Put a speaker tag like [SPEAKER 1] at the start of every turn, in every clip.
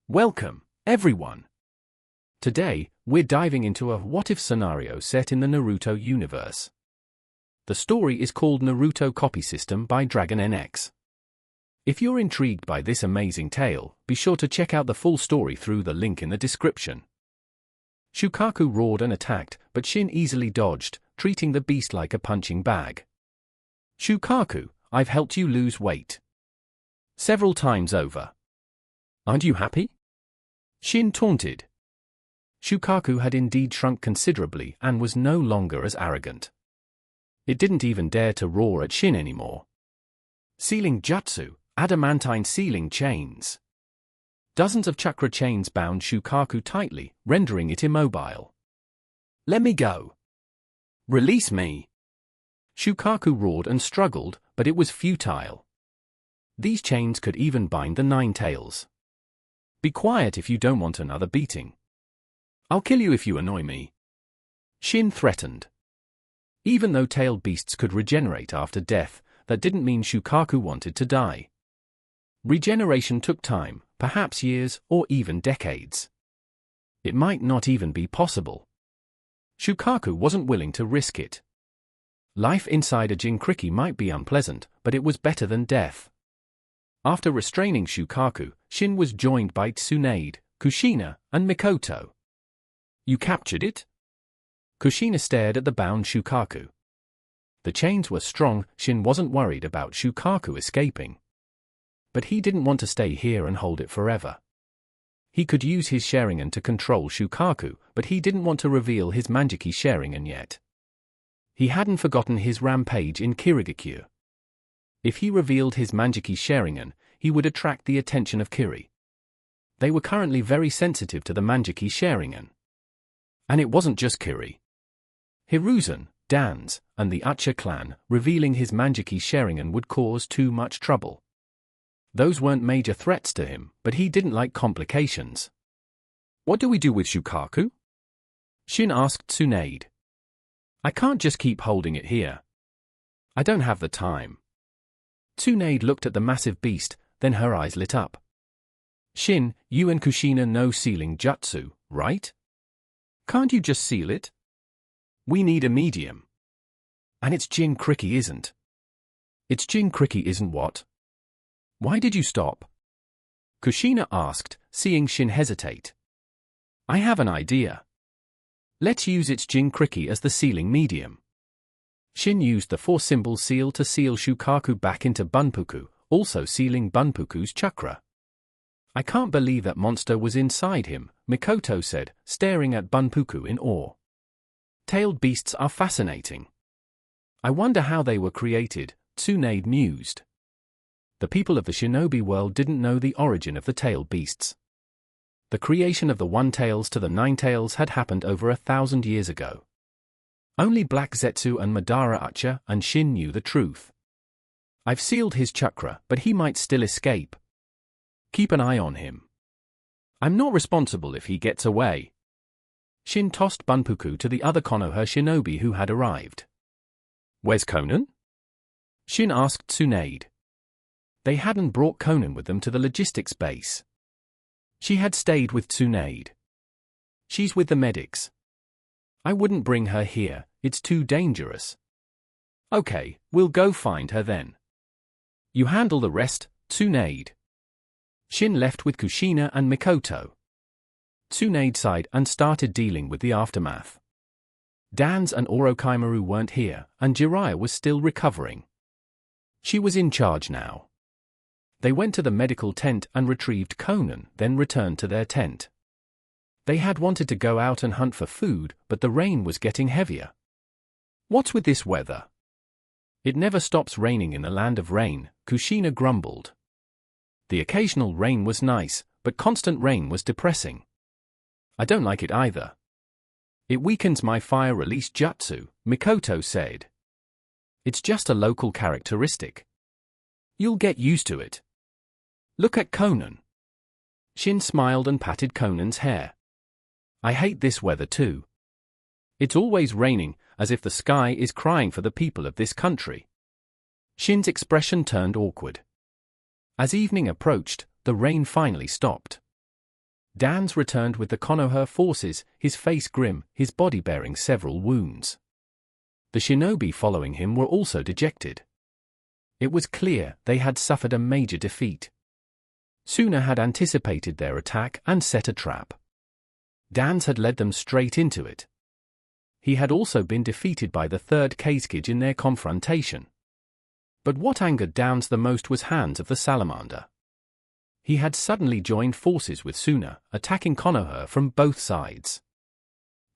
[SPEAKER 1] Welcome, everyone! Today, we're diving into a what-if scenario set in the Naruto universe. The story is called Naruto Copy System by Dragon NX. If you're intrigued by this amazing tale, be sure to check out the full story through the link in the description. Shukaku roared and attacked, but Shin easily dodged, treating the beast like a punching bag. Shukaku, I've helped you lose weight several times over. Aren't you happy? Shin taunted. Shukaku had indeed shrunk considerably and was no longer as arrogant. It didn't even dare to roar at Shin anymore. Sealing jutsu, adamantine sealing chains. Dozens of chakra chains bound Shukaku tightly, rendering it immobile. Let me go. Release me. Shukaku roared and struggled, but it was futile. These chains could even bind the nine tails. Be quiet if you don't want another beating. I'll kill you if you annoy me. Shin threatened. Even though tailed beasts could regenerate after death, that didn't mean Shukaku wanted to die. Regeneration took time, perhaps years or even decades. It might not even be possible. Shukaku wasn't willing to risk it. Life inside a Jinchuriki might be unpleasant, but it was better than death. After restraining Shukaku, Shin was joined by Tsunade, Kushina, and Mikoto. You captured it? Kushina stared at the bound Shukaku. The chains were strong. Shin wasn't worried about Shukaku escaping. But he didn't want to stay here and hold it forever. He could use his Sharingan to control Shukaku, but he didn't want to reveal his Manjiki Sharingan yet. He hadn't forgotten his rampage in Kirigakure. If he revealed his Manjiki Sharingan, he would attract the attention of Kiri. They were currently very sensitive to the Manjiki Sharingan. And it wasn't just Kiri. Hiruzen, Dan's, and the Uchiha clan, revealing his Manjiki Sharingan would cause too much trouble. Those weren't major threats to him, but he didn't like complications. What do we do with Shukaku? Shin asked Tsunade. I can't just keep holding it here. I don't have the time. Tsunade looked at the massive beast, then her eyes lit up. Shin, you and Kushina know sealing jutsu, right? Can't you just seal it? We need a medium. And it's Jinchuriki isn't. It's Jinchuriki isn't what? Why did you stop? Kushina asked, seeing Shin hesitate. I have an idea. Let's use its Jinchuriki as the sealing medium. Shin used the 4-symbol seal to seal Shukaku back into Bunpuku, also sealing Bunpuku's chakra. I can't believe that monster was inside him, Mikoto said, staring at Bunpuku in awe. Tailed beasts are fascinating. I wonder how they were created, Tsunade mused. The people of the shinobi world didn't know the origin of the tailed beasts. The creation of the one-tails to the nine-tails had happened over 1,000 years ago. Only Black Zetsu and Madara Uchiha and Shin knew the truth. I've sealed his chakra, but he might still escape. Keep an eye on him. I'm not responsible if he gets away. Shin tossed Bunpuku to the other Konoha shinobi who had arrived. Where's Konan? Shin asked Tsunade. They hadn't brought Konan with them to the logistics base. She had stayed with Tsunade. She's with the medics. I wouldn't bring her here, it's too dangerous. Okay, we'll go find her then. You handle the rest, Tsunade. Shin left with Kushina and Mikoto. Tsunade sighed and started dealing with the aftermath. Dan's and Orochimaru weren't here, and Jiraiya was still recovering. She was in charge now. They went to the medical tent and retrieved Konan, then returned to their tent. They had wanted to go out and hunt for food, but the rain was getting heavier. What's with this weather? It never stops raining in the land of rain, Kushina grumbled. The occasional rain was nice, but constant rain was depressing. I don't like it either. It weakens my fire release jutsu, Mikoto said. It's just a local characteristic. You'll get used to it. Look at Konan. Shin smiled and patted Konan's hair. I hate this weather too. It's always raining, as if the sky is crying for the people of this country. Shin's expression turned awkward. As evening approached, the rain finally stopped. Dans returned with the Konoha forces, his face grim, his body bearing several wounds. The shinobi following him were also dejected. It was clear they had suffered a major defeat. Suna had anticipated their attack and set a trap. Dans had led them straight into it. He had also been defeated by the third Kazekage in their confrontation. But what angered Dans the most was Hands of the Salamander. He had suddenly joined forces with Suna, attacking Konoha from both sides.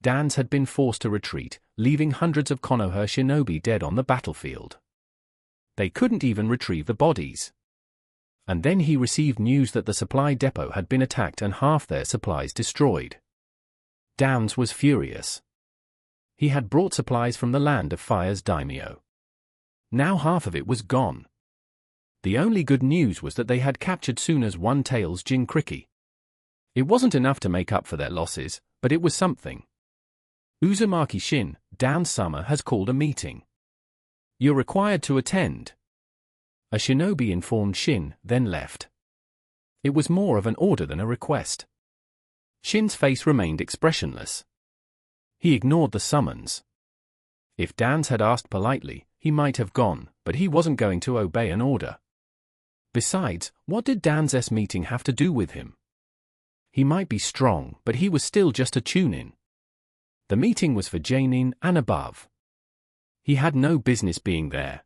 [SPEAKER 1] Dans had been forced to retreat, leaving hundreds of Konoha shinobi dead on the battlefield. They couldn't even retrieve the bodies. And then he received news that the supply depot had been attacked and half their supplies destroyed. Dans was furious. He had brought supplies from the Land of Fire's daimyo. Now half of it was gone. The only good news was that they had captured Suna's one-tails Jinchuriki. It wasn't enough to make up for their losses, but it was something. Uzumaki Shin, Dans-sama has called a meeting. You're required to attend. A shinobi informed Shin, then left. It was more of an order than a request. Shin's face remained expressionless. He ignored the summons. If Dans had asked politely, he might have gone, but he wasn't going to obey an order. Besides, what did Dan's meeting have to do with him? He might be strong, but he was still just a tune-in. The meeting was for Jainin and above. He had no business being there.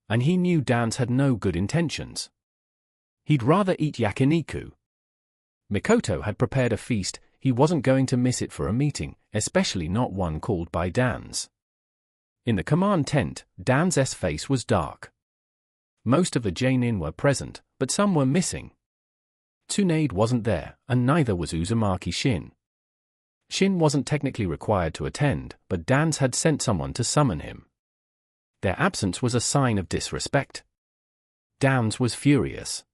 [SPEAKER 1] And he knew Dans had no good intentions. He'd rather eat yakiniku. Mikoto had prepared a feast, he wasn't going to miss it for a meeting, especially not one called by Dans. In the command tent, Dan's face was dark. Most of the Jainin were present, but some were missing. Tsunade wasn't there, and neither was Uzumaki Shin. Shin wasn't technically required to attend, but Dans had sent someone to summon him. Their absence was a sign of disrespect. Dans was furious.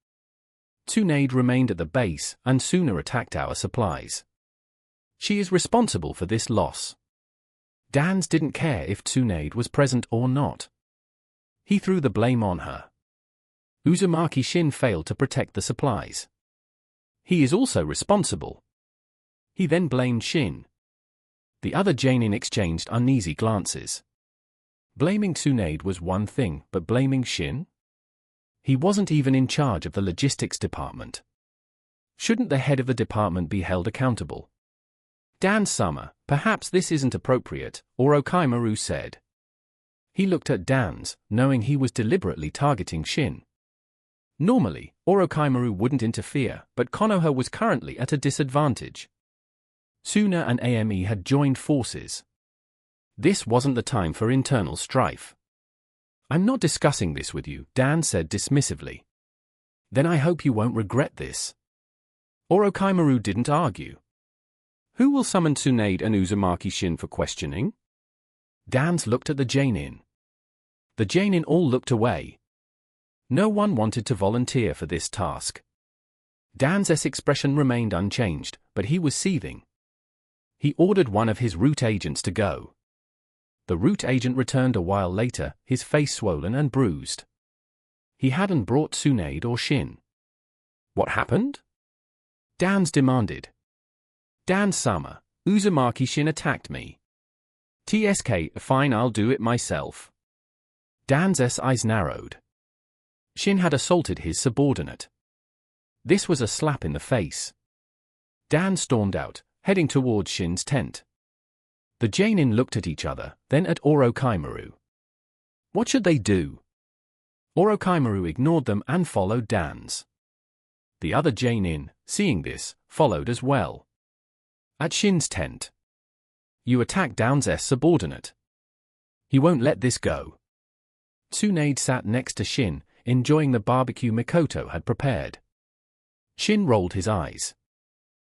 [SPEAKER 1] Tsunade remained at the base, and Suna attacked our supplies. She is responsible for this loss. Dans didn't care if Tsunade was present or not. He threw the blame on her. Uzumaki Shin failed to protect the supplies. He is also responsible. He then blamed Shin. The other Jainin exchanged uneasy glances. Blaming Tsunade was one thing, but blaming Shin? He wasn't even in charge of the logistics department. Shouldn't the head of the department be held accountable? Dan-sama, perhaps this isn't appropriate, Orochimaru said. He looked at Dans, knowing he was deliberately targeting Shin. Normally, Orochimaru wouldn't interfere, but Konoha was currently at a disadvantage. Suna and Ame had joined forces. This wasn't the time for internal strife. I'm not discussing this with you, Dan said dismissively. Then I hope you won't regret this. Orochimaru didn't argue. Who will summon Tsunade and Uzumaki Shin for questioning? Dans looked at the Jainin. The Jainin all looked away. No one wanted to volunteer for this task. Dan's expression remained unchanged, but he was seething. He ordered one of his root agents to go. The root agent returned a while later, his face swollen and bruised. He hadn't brought Tsunade or Shin. What happened? Dans demanded. Dan-sama, Uzumaki Shin attacked me. TSK, fine, I'll do it myself. Dan's eyes narrowed. Shin had assaulted his subordinate. This was a slap in the face. Dan stormed out, heading towards Shin's tent. The Jainin looked at each other, then at Orochimaru. What should they do? Orochimaru ignored them and followed Dans. The other Jainin, seeing this, followed as well. At Shin's tent. You attacked Dan's subordinate. He won't let this go. Tsunade sat next to Shin, enjoying the barbecue Mikoto had prepared. Shin rolled his eyes.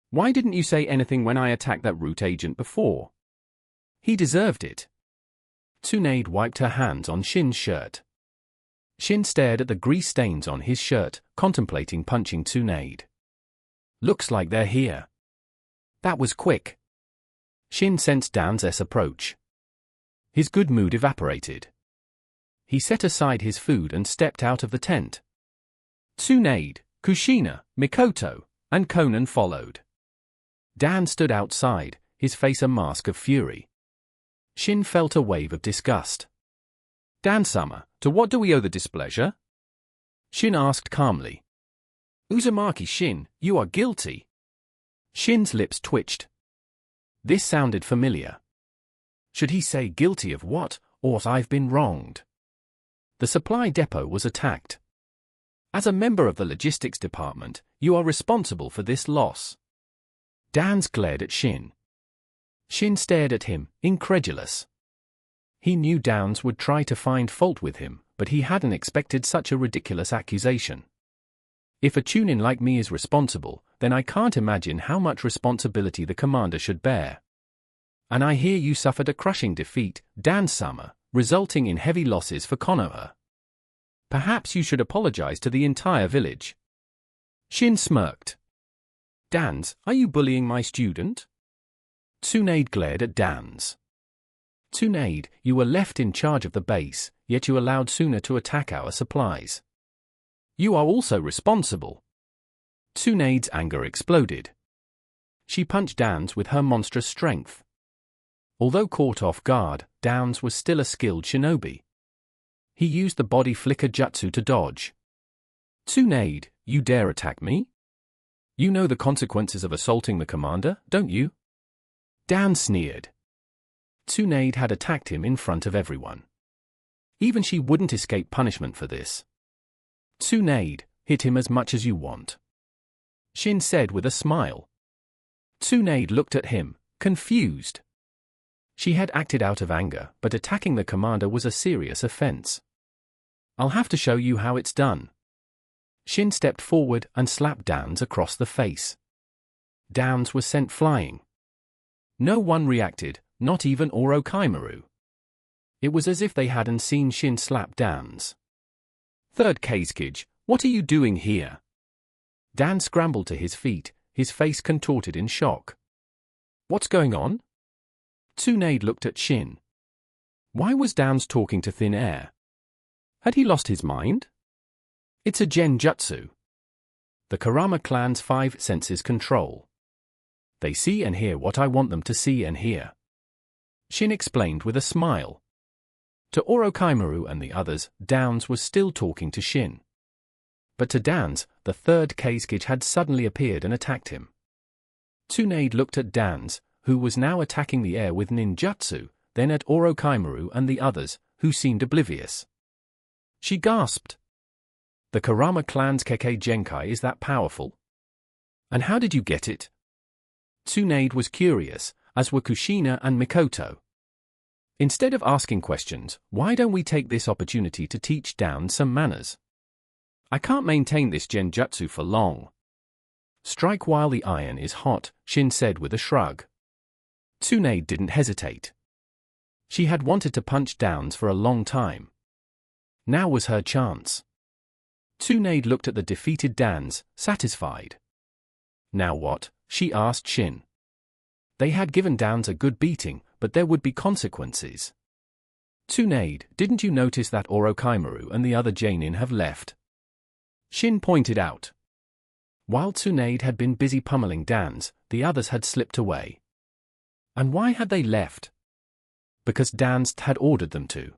[SPEAKER 1] Why didn't you say anything when I attacked that root agent before? He deserved it. Tsunade wiped her hands on Shin's shirt. Shin stared at the grease stains on his shirt, contemplating punching Tsunade. Looks like they're here. That was quick. Shin sensed Dan's approach. His good mood evaporated. He set aside his food and stepped out of the tent. Tsunade, Kushina, Mikoto, and Konan followed. Dan stood outside, his face a mask of fury. Shin felt a wave of disgust. Dan-sama, to what do we owe the displeasure? Shin asked calmly. Uzumaki Shin, you are guilty. Shin's lips twitched. This sounded familiar. Should he say guilty of what, or I've been wronged? The supply depot was attacked. As a member of the logistics department, you are responsible for this loss. Dans glared at Shin. Shin stared at him, incredulous. He knew Downs would try to find fault with him, but he hadn't expected such a ridiculous accusation. If a Chunin like me is responsible, then I can't imagine how much responsibility the commander should bear. And I hear you suffered a crushing defeat, Dan-sama, resulting in heavy losses for Konoha. Perhaps you should apologize to the entire village. Shin smirked. Dans, are you bullying my student? Tsunade glared at Dans. Tsunade, you were left in charge of the base, yet you allowed Suna to attack our supplies. You are also responsible. Tsunade's anger exploded. She punched Dans with her monstrous strength. Although caught off guard, Downs was still a skilled shinobi. He used the body flicker jutsu to dodge. Tsunade, you dare attack me? You know the consequences of assaulting the commander, don't you? Dan sneered. Tsunade had attacked him in front of everyone. Even she wouldn't escape punishment for this. Tsunade, hit him as much as you want. Shin said with a smile. Tsunade looked at him, confused. She had acted out of anger, but attacking the commander was a serious offense. I'll have to show you how it's done. Shin stepped forward and slapped Downs across the face. Downs was sent flying. No one reacted, not even Orochimaru. It was as if they hadn't seen Shin slap Downs. Third Kazekage, what are you doing here? Dan scrambled to his feet, his face contorted in shock. What's going on? Tsunade looked at Shin. Why was Downs talking to thin air? Had he lost his mind? It's a genjutsu. The Kurama clan's 5 senses control. They see and hear what I want them to see and hear. Shin explained with a smile. To Orochimaru and the others, Downs was still talking to Shin. But to Downs, the third Kazekage had suddenly appeared and attacked him. Tsunade looked at Downs, who was now attacking the air with ninjutsu, then at Orochimaru and the others, who seemed oblivious. She gasped. The Kurama clan's Kekkei Genkai is that powerful? And how did you get it? Tsunade was curious, as were Kushina and Mikoto. Instead of asking questions, why don't we take this opportunity to teach Downs some manners? I can't maintain this genjutsu for long. Strike while the iron is hot, Shin said with a shrug. Tsunade didn't hesitate. She had wanted to punch Downs for a long time. Now was her chance. Tsunade looked at the defeated Downs, satisfied. Now what? She asked Shin. They had given Downs a good beating, but there would be consequences. Tsunade, didn't you notice that Orochimaru and the other Jonin have left? Shin pointed out. While Tsunade had been busy pummeling Downs, the others had slipped away. And why had they left? Because Downs had ordered them to.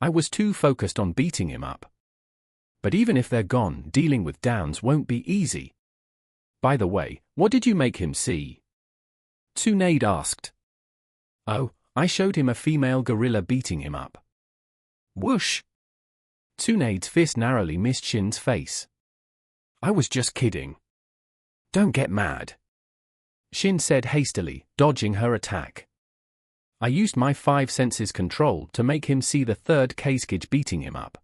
[SPEAKER 1] I was too focused on beating him up. But even if they're gone, dealing with Downs won't be easy. By the way, what did you make him see? Tsunade asked. Oh, I showed him a female gorilla beating him up. Whoosh! Tsunade's fist narrowly missed Shin's face. I was just kidding. Don't get mad. Shin said hastily, dodging her attack. I used my 5 senses control to make him see the third Kazekage beating him up.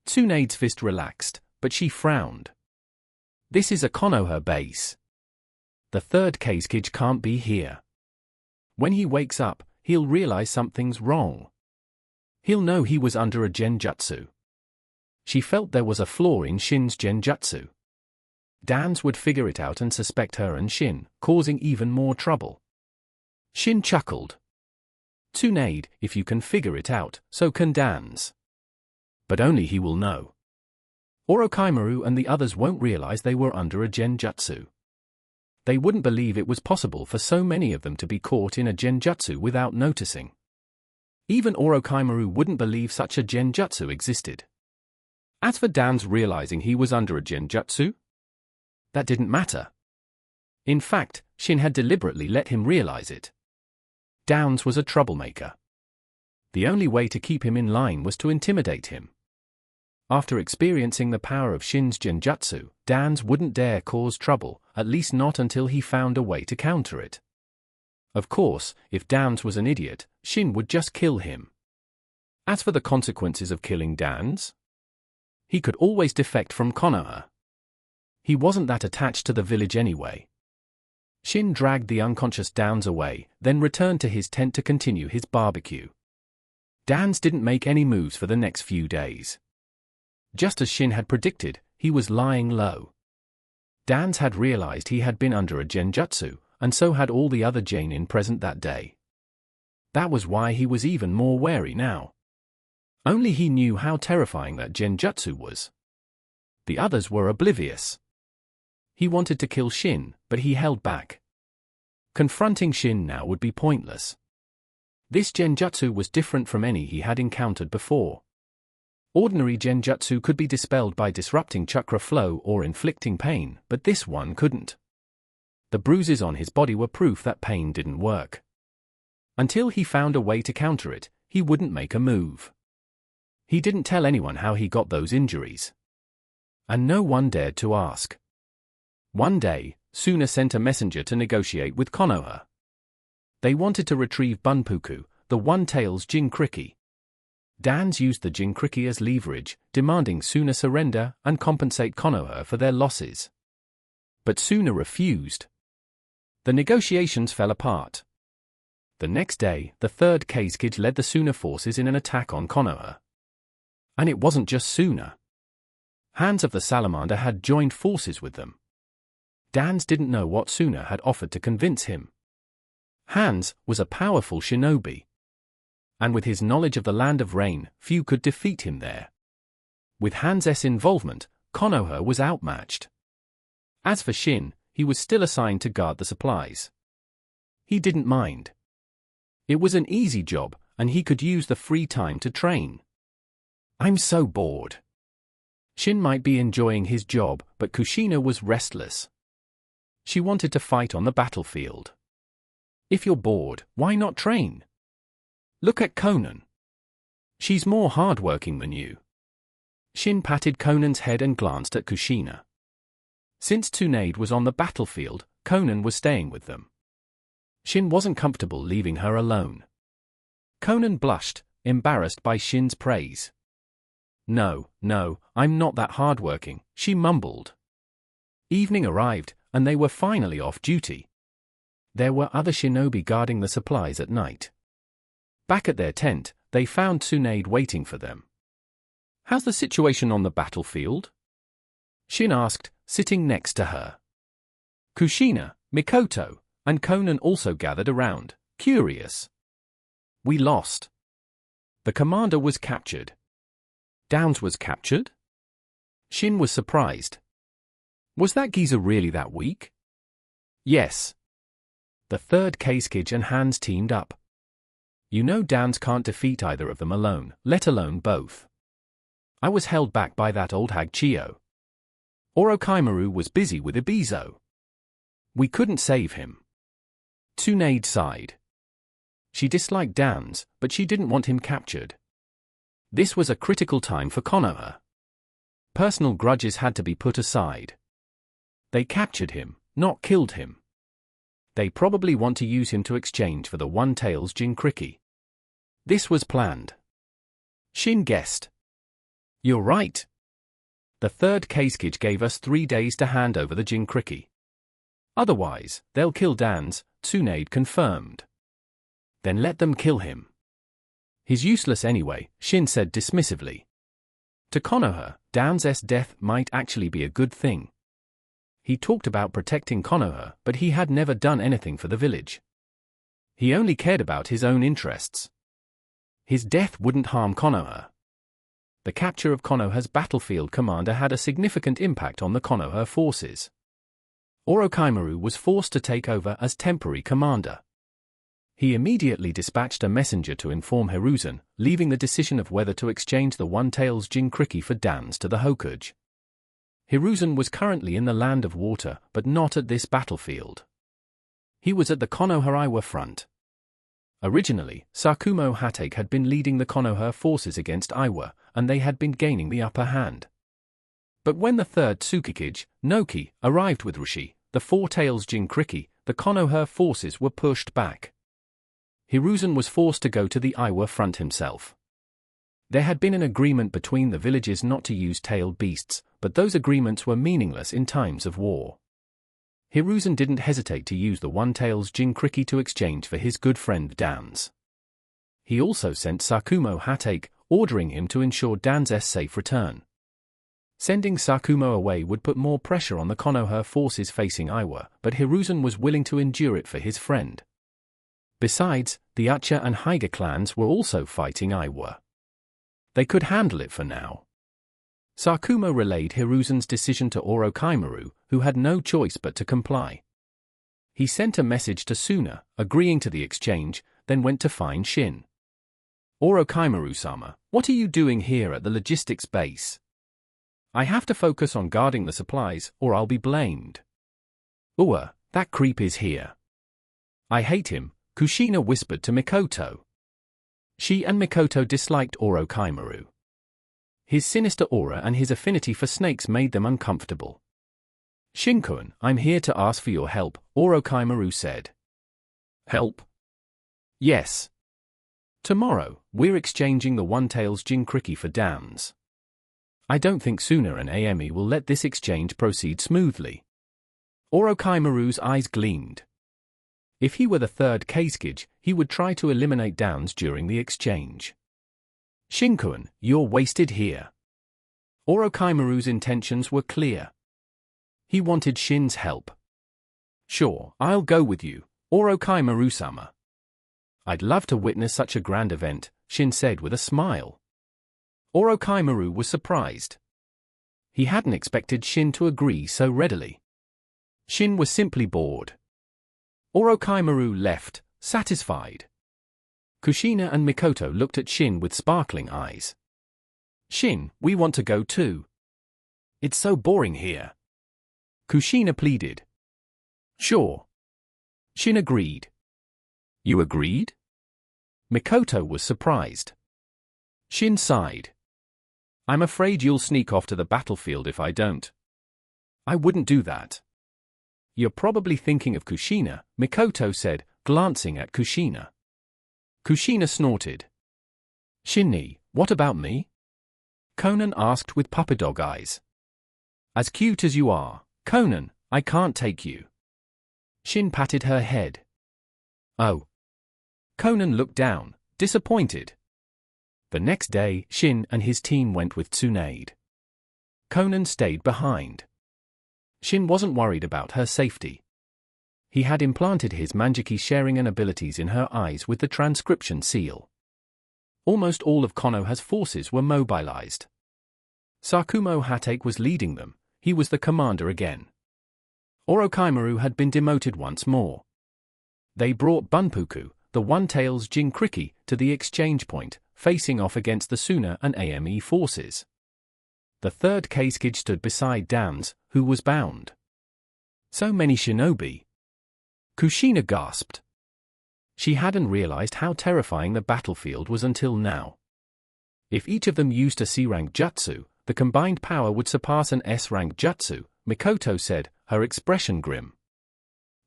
[SPEAKER 1] Tsunade's fist relaxed, but she frowned. This is a Konoha base. The third Kazekage can't be here. When he wakes up, he'll realize something's wrong. He'll know he was under a genjutsu. She felt there was a flaw in Shin's genjutsu. Downs would figure it out and suspect her and Shin, causing even more trouble. Shin chuckled. Tsunade, if you can figure it out, so can Downs. But only he will know. Orochimaru and the others won't realize they were under a genjutsu. They wouldn't believe it was possible for so many of them to be caught in a genjutsu without noticing. Even Orochimaru wouldn't believe such a genjutsu existed. As for Dan's realizing he was under a genjutsu, that didn't matter. In fact, Shin had deliberately let him realize it. Downs was a troublemaker. The only way to keep him in line was to intimidate him. After experiencing the power of Shin's genjutsu, Downs wouldn't dare cause trouble, at least not until he found a way to counter it. Of course, if Downs was an idiot, Shin would just kill him. As for the consequences of killing Downs, he could always defect from Konoha. He wasn't that attached to the village anyway. Shin dragged the unconscious Downs away, then returned to his tent to continue his barbecue. Downs didn't make any moves for the next few days. Just as Shin had predicted, he was lying low. Downs had realized he had been under a genjutsu, and so had all the other genin present that day. That was why he was even more wary now. Only he knew how terrifying that genjutsu was. The others were oblivious. He wanted to kill Shin, but he held back. Confronting Shin now would be pointless. This genjutsu was different from any he had encountered before. Ordinary genjutsu could be dispelled by disrupting chakra flow or inflicting pain, but this one couldn't. The bruises on his body were proof that pain didn't work. Until he found a way to counter it, he wouldn't make a move. He didn't tell anyone how he got those injuries. And no one dared to ask. One day, Suna sent a messenger to negotiate with Konoha. They wanted to retrieve Bunpuku, the one-tails Jinchuriki. Downs used the Jinchuriki as leverage, demanding Suna surrender and compensate Konoha for their losses. But Suna refused. The negotiations fell apart. The next day, the third Kazekage led the Suna forces in an attack on Konoha. And it wasn't just Suna. Hands of the Salamander had joined forces with them. Downs didn't know what Suna had offered to convince him. Hands was a powerful shinobi. And with his knowledge of the Land of Rain, few could defeat him there. With Han's involvement, Konoha was outmatched. As for Shin, he was still assigned to guard the supplies. He didn't mind. It was an easy job, and he could use the free time to train. I'm so bored. Shin might be enjoying his job, but Kushina was restless. She wanted to fight on the battlefield. If you're bored, why not train? Look at Conan. She's more hardworking than you. Shin patted Conan's head and glanced at Kushina. Since Tsunade was on the battlefield, Conan was staying with them. Shin wasn't comfortable leaving her alone. Conan blushed, embarrassed by Shin's praise. No, I'm not that hardworking, she mumbled. Evening arrived, and they were finally off duty. There were other shinobi guarding the supplies at night. Back at their tent, they found Tsunade waiting for them. How's the situation on the battlefield? Shin asked, sitting next to her. Kushina, Mikoto, and Conan also gathered around, curious. We lost. The commander was captured. Downs was captured? Shin was surprised. Was that geezer really that weak? Yes. The third Kazekage and Hands teamed up. You know Downs can't defeat either of them alone, let alone both. I was held back by that old hag Chiyo. Orochimaru was busy with Ibizo. We couldn't save him. Tsunade sighed. She disliked Downs, but she didn't want him captured. This was a critical time for Konoha. Personal grudges had to be put aside. They captured him, not killed him. They probably want to use him to exchange for the one-tails Jinchuriki. This was planned. Shin guessed. You're right. The third Kazekage gave us 3 days to hand over the Jinchuriki. Otherwise, they'll kill Downs, Tsunade confirmed. Then let them kill him. He's useless anyway, Shin said dismissively. To Konoha, Downs' death might actually be a good thing. He talked about protecting Konoha, but he had never done anything for the village. He only cared about his own interests. His death wouldn't harm Konoha. The capture of Konoha's battlefield commander had a significant impact on the Konoha forces. Orochimaru was forced to take over as temporary commander. He immediately dispatched a messenger to inform Hiruzen, leaving the decision of whether to exchange the One-Tails Jinchuriki for dance to the Hokage. Hiruzen was currently in the Land of Water, but not at this battlefield. He was at the Konoha Iwa front. Originally, Sakumo Hatake had been leading the Konoha forces against Iwa, and they had been gaining the upper hand. But when the third Tsukikage, Noki, arrived with Rushi, the Four-Tails Jinchuriki, the Konoha forces were pushed back. Hiruzen was forced to go to the Iwa front himself. There had been an agreement between the villages not to use tailed beasts, but those agreements were meaningless in times of war. Hiruzen didn't hesitate to use the One-Tails Jinchuriki to exchange for his good friend Dan's. He also sent Sakumo Hatake, ordering him to ensure Dan's safe return. Sending Sakumo away would put more pressure on the Konoha forces facing Iwa, but Hiruzen was willing to endure it for his friend. Besides, the Ucha and Haiga clans were also fighting Iwa. They could handle it for now. Sakumo relayed Hiruzen's decision to Orochimaru, who had no choice but to comply. He sent a message to Suna, agreeing to the exchange, then went to find Shin. Orochimaru-sama, what are you doing here at the logistics base? I have to focus on guarding the supplies, or I'll be blamed. That creep is here. I hate him, Kushina whispered to Mikoto. She and Mikoto disliked Orochimaru. His sinister aura and his affinity for snakes made them uncomfortable. Shinkun, I'm here to ask for your help, Orochimaru said. Help? Yes. Tomorrow, we're exchanging the One-Tails Jinchuriki for dams. I don't think Suna and Ame will let this exchange proceed smoothly. Orochimaru's eyes gleamed. If he were the third Kazekage, he would try to eliminate downs during the exchange. Shinkun, you're wasted here. Orochimaru's intentions were clear. He wanted Shin's help. Sure, I'll go with you, Orochimaru-sama. I'd love to witness such a grand event, Shin said with a smile. Orochimaru was surprised. He hadn't expected Shin to agree so readily. Shin was simply bored. Orochimaru left, satisfied. Kushina and Mikoto looked at Shin with sparkling eyes. Shin, we want to go too. It's so boring here. Kushina pleaded. Sure. Shin agreed. You agreed? Mikoto was surprised. Shin sighed. I'm afraid you'll sneak off to the battlefield if I don't. I wouldn't do that. You're probably thinking of Kushina, Mikoto said, glancing at Kushina. Kushina snorted. Shinny, what about me? Conan asked with puppy dog eyes. As cute as you are, Conan, I can't take you. Shin patted her head. Oh. Conan looked down, disappointed. The next day, Shin and his team went with Tsunade. Conan stayed behind. Shin wasn't worried about her safety. He had implanted his Manjiki Sharingan abilities in her eyes with the transcription seal. Almost all of Konoha's forces were mobilized. Sakumo Hatake was leading them, he was the commander again. Orochimaru had been demoted once more. They brought Bunpuku, the One-Tails Jinchuriki, to the exchange point, facing off against the Suna and Ame forces. The third Kazekage stood beside Dan's, who was bound. So many shinobi. Kushina gasped. She hadn't realized how terrifying the battlefield was until now. If each of them used a C-rank jutsu, the combined power would surpass an S-rank jutsu, Mikoto said, her expression grim.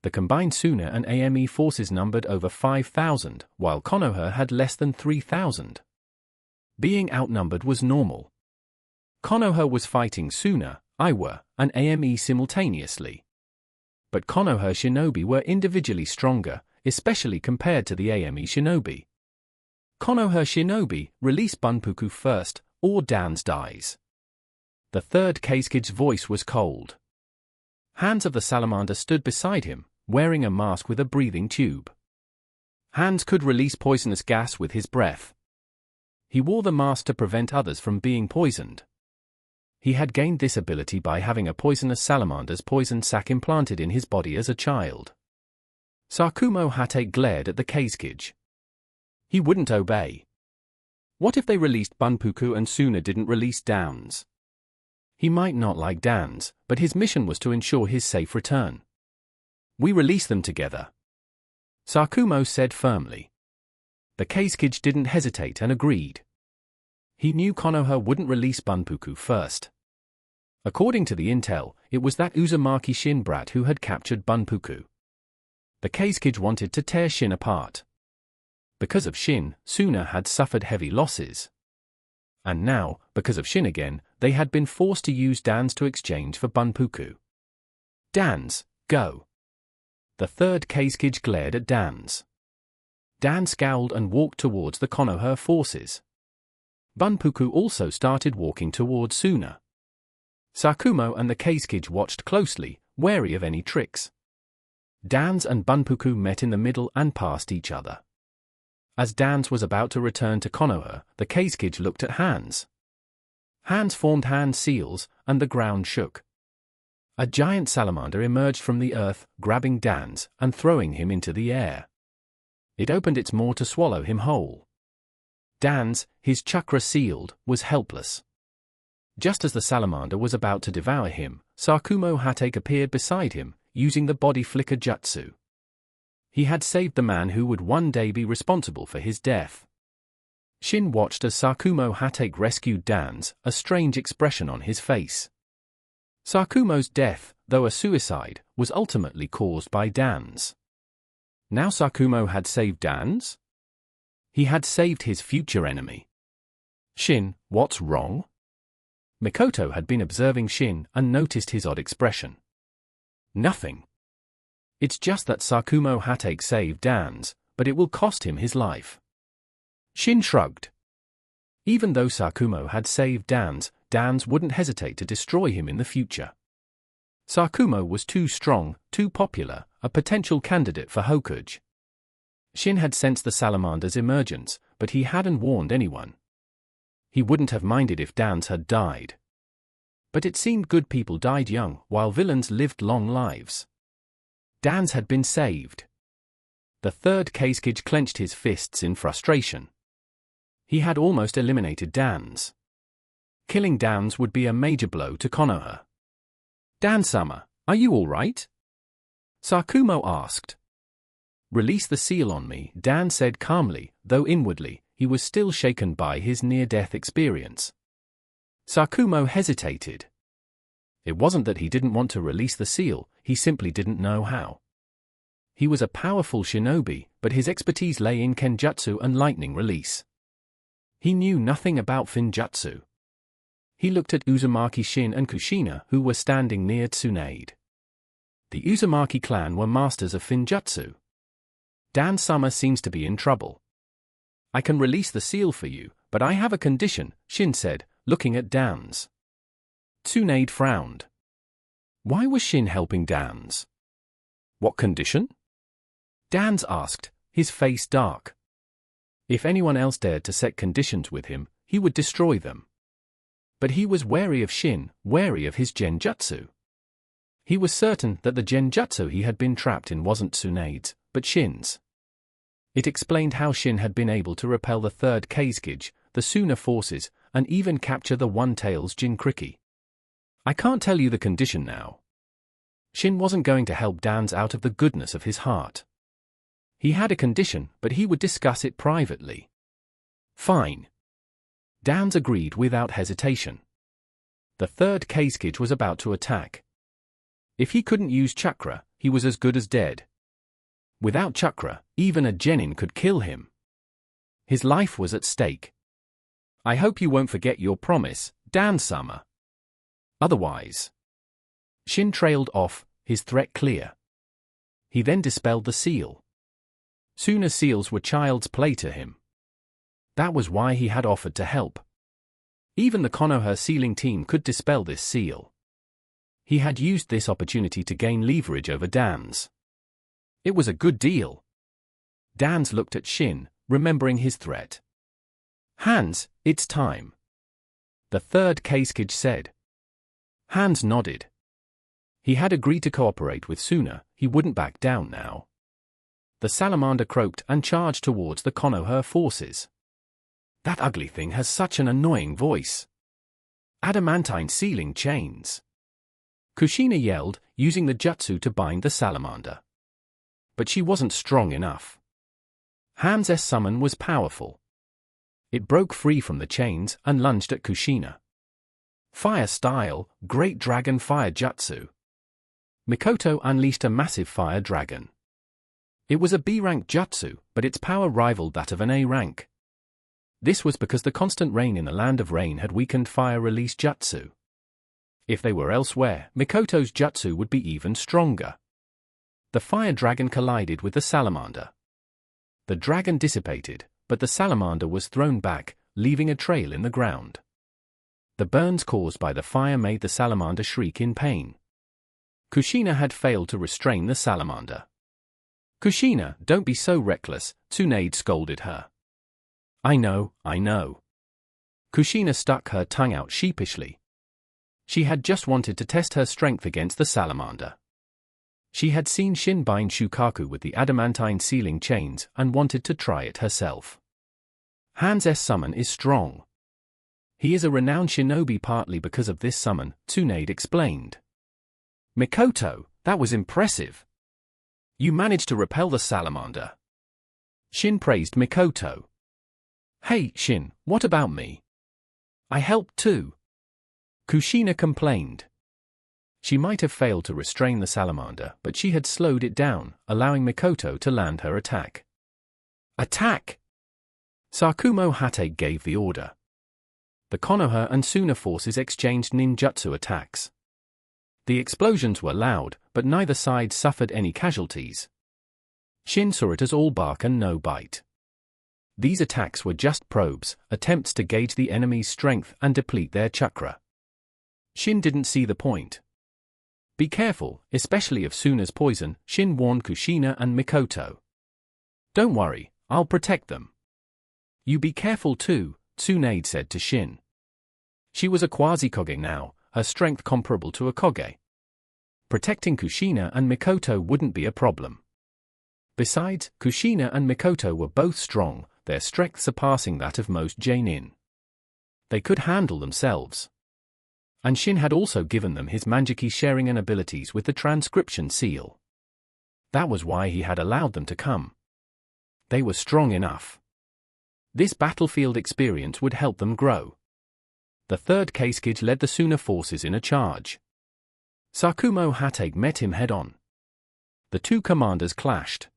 [SPEAKER 1] The combined Suna and Ame forces numbered over 5,000, while Konoha had less than 3,000. Being outnumbered was normal. Konoha was fighting Suna, Iwa, and Ame simultaneously. But Konoha shinobi were individually stronger, especially compared to the Ame shinobi. Konoha shinobi, release Bunpuku first, or Dan's dies. The third Kazekage's voice was cold. Hands of the salamander stood beside him, wearing a mask with a breathing tube. Hands could release poisonous gas with his breath. He wore the mask to prevent others from being poisoned. He had gained this ability by having a poisonous salamander's poison sac implanted in his body as a child. Sakumo Hate glared at the Keizukage. He wouldn't obey. What if they released Bunpuku and Suna didn't release Downs? He might not like Downs, but his mission was to ensure his safe return. We release them together, Sakumo said firmly. The Keizukage didn't hesitate and agreed. He knew Konoha wouldn't release Bunpuku first. According to the intel, it was that Uzumaki Shin brat who had captured Bunpuku. The Keizukage wanted to tear Shin apart. Because of Shin, Suna had suffered heavy losses. And now, because of Shin again, they had been forced to use Dans to exchange for Bunpuku. Dans, go. The third Keizukage glared at Dans. Dan scowled and walked towards the Konoha forces. Bunpuku also started walking towards Suna. Sakumo and the Keizukage watched closely, wary of any tricks. Dans and Bunpuku met in the middle and passed each other. As Dans was about to return to Konoha, the Keizukage looked at hands. Hands formed hand seals, and the ground shook. A giant salamander emerged from the earth, grabbing Dans and throwing him into the air. It opened its maw to swallow him whole. Dans, his chakra sealed, was helpless. Just as the salamander was about to devour him, Sakumo Hate appeared beside him, using the body flicker jutsu. He had saved the man who would one day be responsible for his death. Shin watched as Sakumo Hate rescued Dans, a strange expression on his face. Sakumo's death, though a suicide, was ultimately caused by Dans. Now Sakumo had saved Dans? He had saved his future enemy. Shin, what's wrong? Mikoto had been observing Shin and noticed his odd expression. Nothing. It's just that Sakumo Hate saved Dans, but it will cost him his life. Shin shrugged. Even though Sakumo had saved Dans, Dans wouldn't hesitate to destroy him in the future. Sakumo was too strong, too popular, a potential candidate for Hokage. Shin had sensed the salamander's emergence, but he hadn't warned anyone. He wouldn't have minded if Dans had died. But it seemed good people died young, while villains lived long lives. Dans had been saved. The third Keizukage clenched his fists in frustration. He had almost eliminated Dans. Killing Dans would be a major blow to Konoha. Dan-sama, are you all right? Sakumo asked. Release the seal on me, Dan said calmly, though inwardly, he was still shaken by his near-death experience. Sakumo hesitated. It wasn't that he didn't want to release the seal, he simply didn't know how. He was a powerful shinobi, but his expertise lay in kenjutsu and lightning release. He knew nothing about finjutsu. He looked at Uzumaki Shin and Kushina, who were standing near Tsunade. The Uzumaki clan were masters of finjutsu. Dan-sama seems to be in trouble. I can release the seal for you, but I have a condition, Shin said, looking at Dans. Tsunade frowned. Why was Shin helping Dans? What condition? Dans asked, his face dark. If anyone else dared to set conditions with him, he would destroy them. But he was wary of Shin, wary of his genjutsu. He was certain that the genjutsu he had been trapped in wasn't Tsunade's, but Shin's. It explained how Shin had been able to repel the third Keizukage, the Suna forces, and even capture the One-Tails Jinchuriki. I can't tell you the condition now. Shin wasn't going to help Dans out of the goodness of his heart. He had a condition, but he would discuss it privately. Fine. Dans agreed without hesitation. The third Keizukage was about to attack. If he couldn't use chakra, he was as good as dead. Without chakra, even a genin could kill him. His life was at stake. I hope you won't forget your promise, Dan-sama. Otherwise. Shin trailed off, his threat clear. He then dispelled the seal. Suna seals were child's play to him. That was why he had offered to help. Even the Konoha sealing team could dispel this seal. He had used this opportunity to gain leverage over Dans. It was a good deal. Dans looked at Shin, remembering his threat. Hans, it's time. The third Keizukage said. Hans nodded. He had agreed to cooperate with Suna, he wouldn't back down now. The salamander croaked and charged towards the Konoha forces. That ugly thing has such an annoying voice. Adamantine sealing chains. Kushina yelled, using the jutsu to bind the salamander. But she wasn't strong enough. Hans' summon was powerful. It broke free from the chains and lunged at Kushina. Fire style, Great Dragon Fire Jutsu. Mikoto unleashed a massive fire dragon. It was a B-rank jutsu, but its power rivaled that of an A rank. This was because the constant rain in the Land of Rain had weakened fire release jutsu. If they were elsewhere, Mikoto's jutsu would be even stronger. The fire dragon collided with the salamander. The dragon dissipated, but the salamander was thrown back, leaving a trail in the ground. The burns caused by the fire made the salamander shriek in pain. Kushina had failed to restrain the salamander. Kushina, don't be so reckless, Tsunade scolded her. I know. Kushina stuck her tongue out sheepishly. She had just wanted to test her strength against the salamander. She had seen Shin bind Shukaku with the adamantine sealing chains and wanted to try it herself. Hans' summon is strong. He is a renowned shinobi partly because of this summon, Tsunade explained. Mikoto, that was impressive. You managed to repel the salamander. Shin praised Mikoto. Hey, Shin, what about me? I helped too. Kushina complained. She might have failed to restrain the salamander, but she had slowed it down, allowing Mikoto to land her attack. Attack! Sakumo Hate gave the order. The Konoha and Suna forces exchanged ninjutsu attacks. The explosions were loud, but neither side suffered any casualties. Shin saw it as all bark and no bite. These attacks were just probes, attempts to gauge the enemy's strength and deplete their chakra. Shin didn't see the point. Be careful, especially of Suna's poison, Shin warned Kushina and Mikoto. Don't worry, I'll protect them. You be careful too, Tsunade said to Shin. She was a quasi-Koge now, her strength comparable to a Koge. Protecting Kushina and Mikoto wouldn't be a problem. Besides, Kushina and Mikoto were both strong, their strength surpassing that of most Jonin. They could handle themselves. And Shin had also given them his Manjiki sharing and abilities with the transcription seal. That was why he had allowed them to come. They were strong enough. This battlefield experience would help them grow. The third Keisuke led the Suna forces in a charge. Sakumo Hate met him head-on. The two commanders clashed.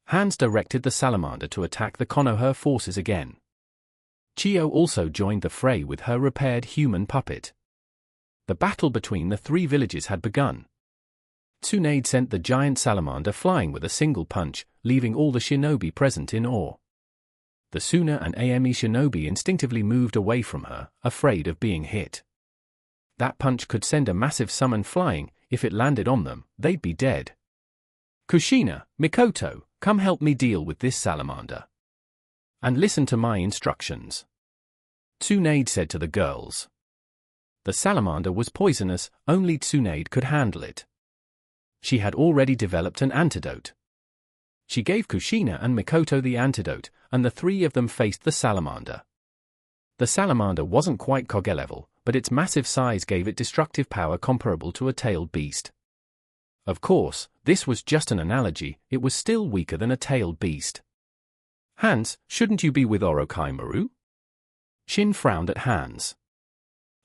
[SPEAKER 1] Hans directed the salamander to attack the Konoha forces again. Chiyo also joined the fray with her repaired human puppet. The battle between the three villages had begun. Tsunade sent the giant salamander flying with a single punch, leaving all the shinobi present in awe. The Suna and Ame shinobi instinctively moved away from her, afraid of being hit. That punch could send a massive summon flying. If it landed on them, they'd be dead. Kushina, Mikoto, come help me deal with this salamander. And listen to my instructions. Tsunade said to the girls. The salamander was poisonous, only Tsunade could handle it. She had already developed an antidote. She gave Kushina and Mikoto the antidote, and the three of them faced the salamander. The salamander wasn't quite Koge level, but its massive size gave it destructive power comparable to a tailed beast. Of course, this was just an analogy, it was still weaker than a tailed beast. Hans, shouldn't you be with Orochimaru? Shin frowned at Hans.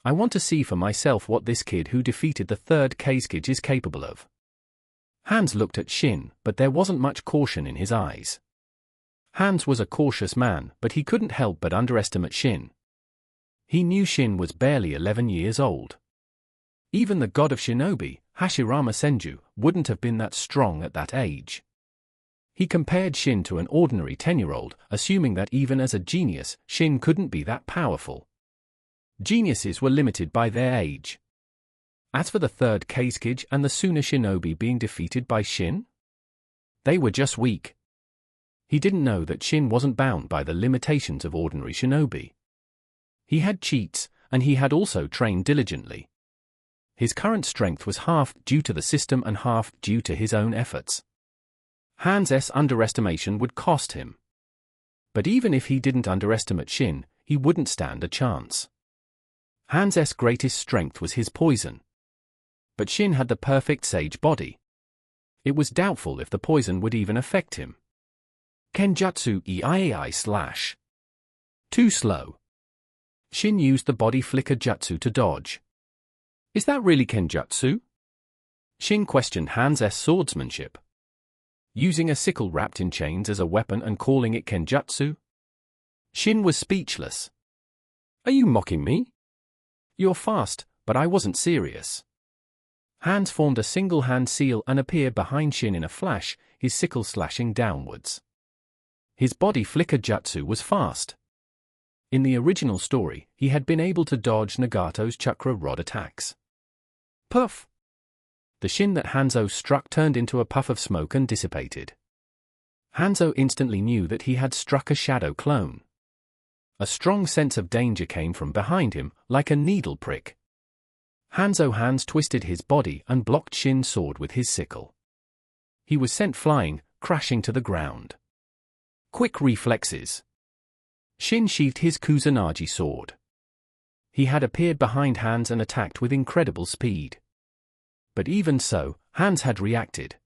[SPEAKER 1] I want to see for myself what this kid who defeated the third Keisuke is capable of. Hans looked at Shin, but there wasn't much caution in his eyes. Hans was a cautious man, but he couldn't help but underestimate Shin. He knew Shin was barely 11 years old. Even the god of shinobi, Hashirama Senju, wouldn't have been that strong at that age. He compared Shin to an ordinary 10-year-old, assuming that even as a genius, Shin couldn't be that powerful. Geniuses were limited by their age. As for the third Keisuke and the Suna shinobi being defeated by Shin, they were just weak. He didn't know that Shin wasn't bound by the limitations of ordinary shinobi. He had cheats, and he had also trained diligently. His current strength was half due to the system and half due to his own efforts. Han's underestimation would cost him. But even if he didn't underestimate Shin, he wouldn't stand a chance. Han's greatest strength was his poison. But Shin had the perfect sage body. It was doubtful if the poison would even affect him. Genjutsu EIAI/. Too slow. Shin used the body flicker jutsu to dodge. Is that really genjutsu? Shin questioned Han's swordsmanship. Using a sickle wrapped in chains as a weapon and calling it genjutsu? Shin was speechless. Are you mocking me? You're fast, but I wasn't serious. Hans formed a single hand seal and appeared behind Shin in a flash, his sickle slashing downwards. His body flicker jutsu was fast. In the original story, he had been able to dodge Nagato's chakra rod attacks. Puff! The Shin that Hanzo struck turned into a puff of smoke and dissipated. Hanzo instantly knew that he had struck a shadow clone. A strong sense of danger came from behind him, like a needle prick. Hanzo's hands twisted his body and blocked Shin's sword with his sickle. He was sent flying, crashing to the ground. Quick reflexes. Shin sheathed his Kusanagi sword. He had appeared behind Hans and attacked with incredible speed. But even so, Hans had reacted.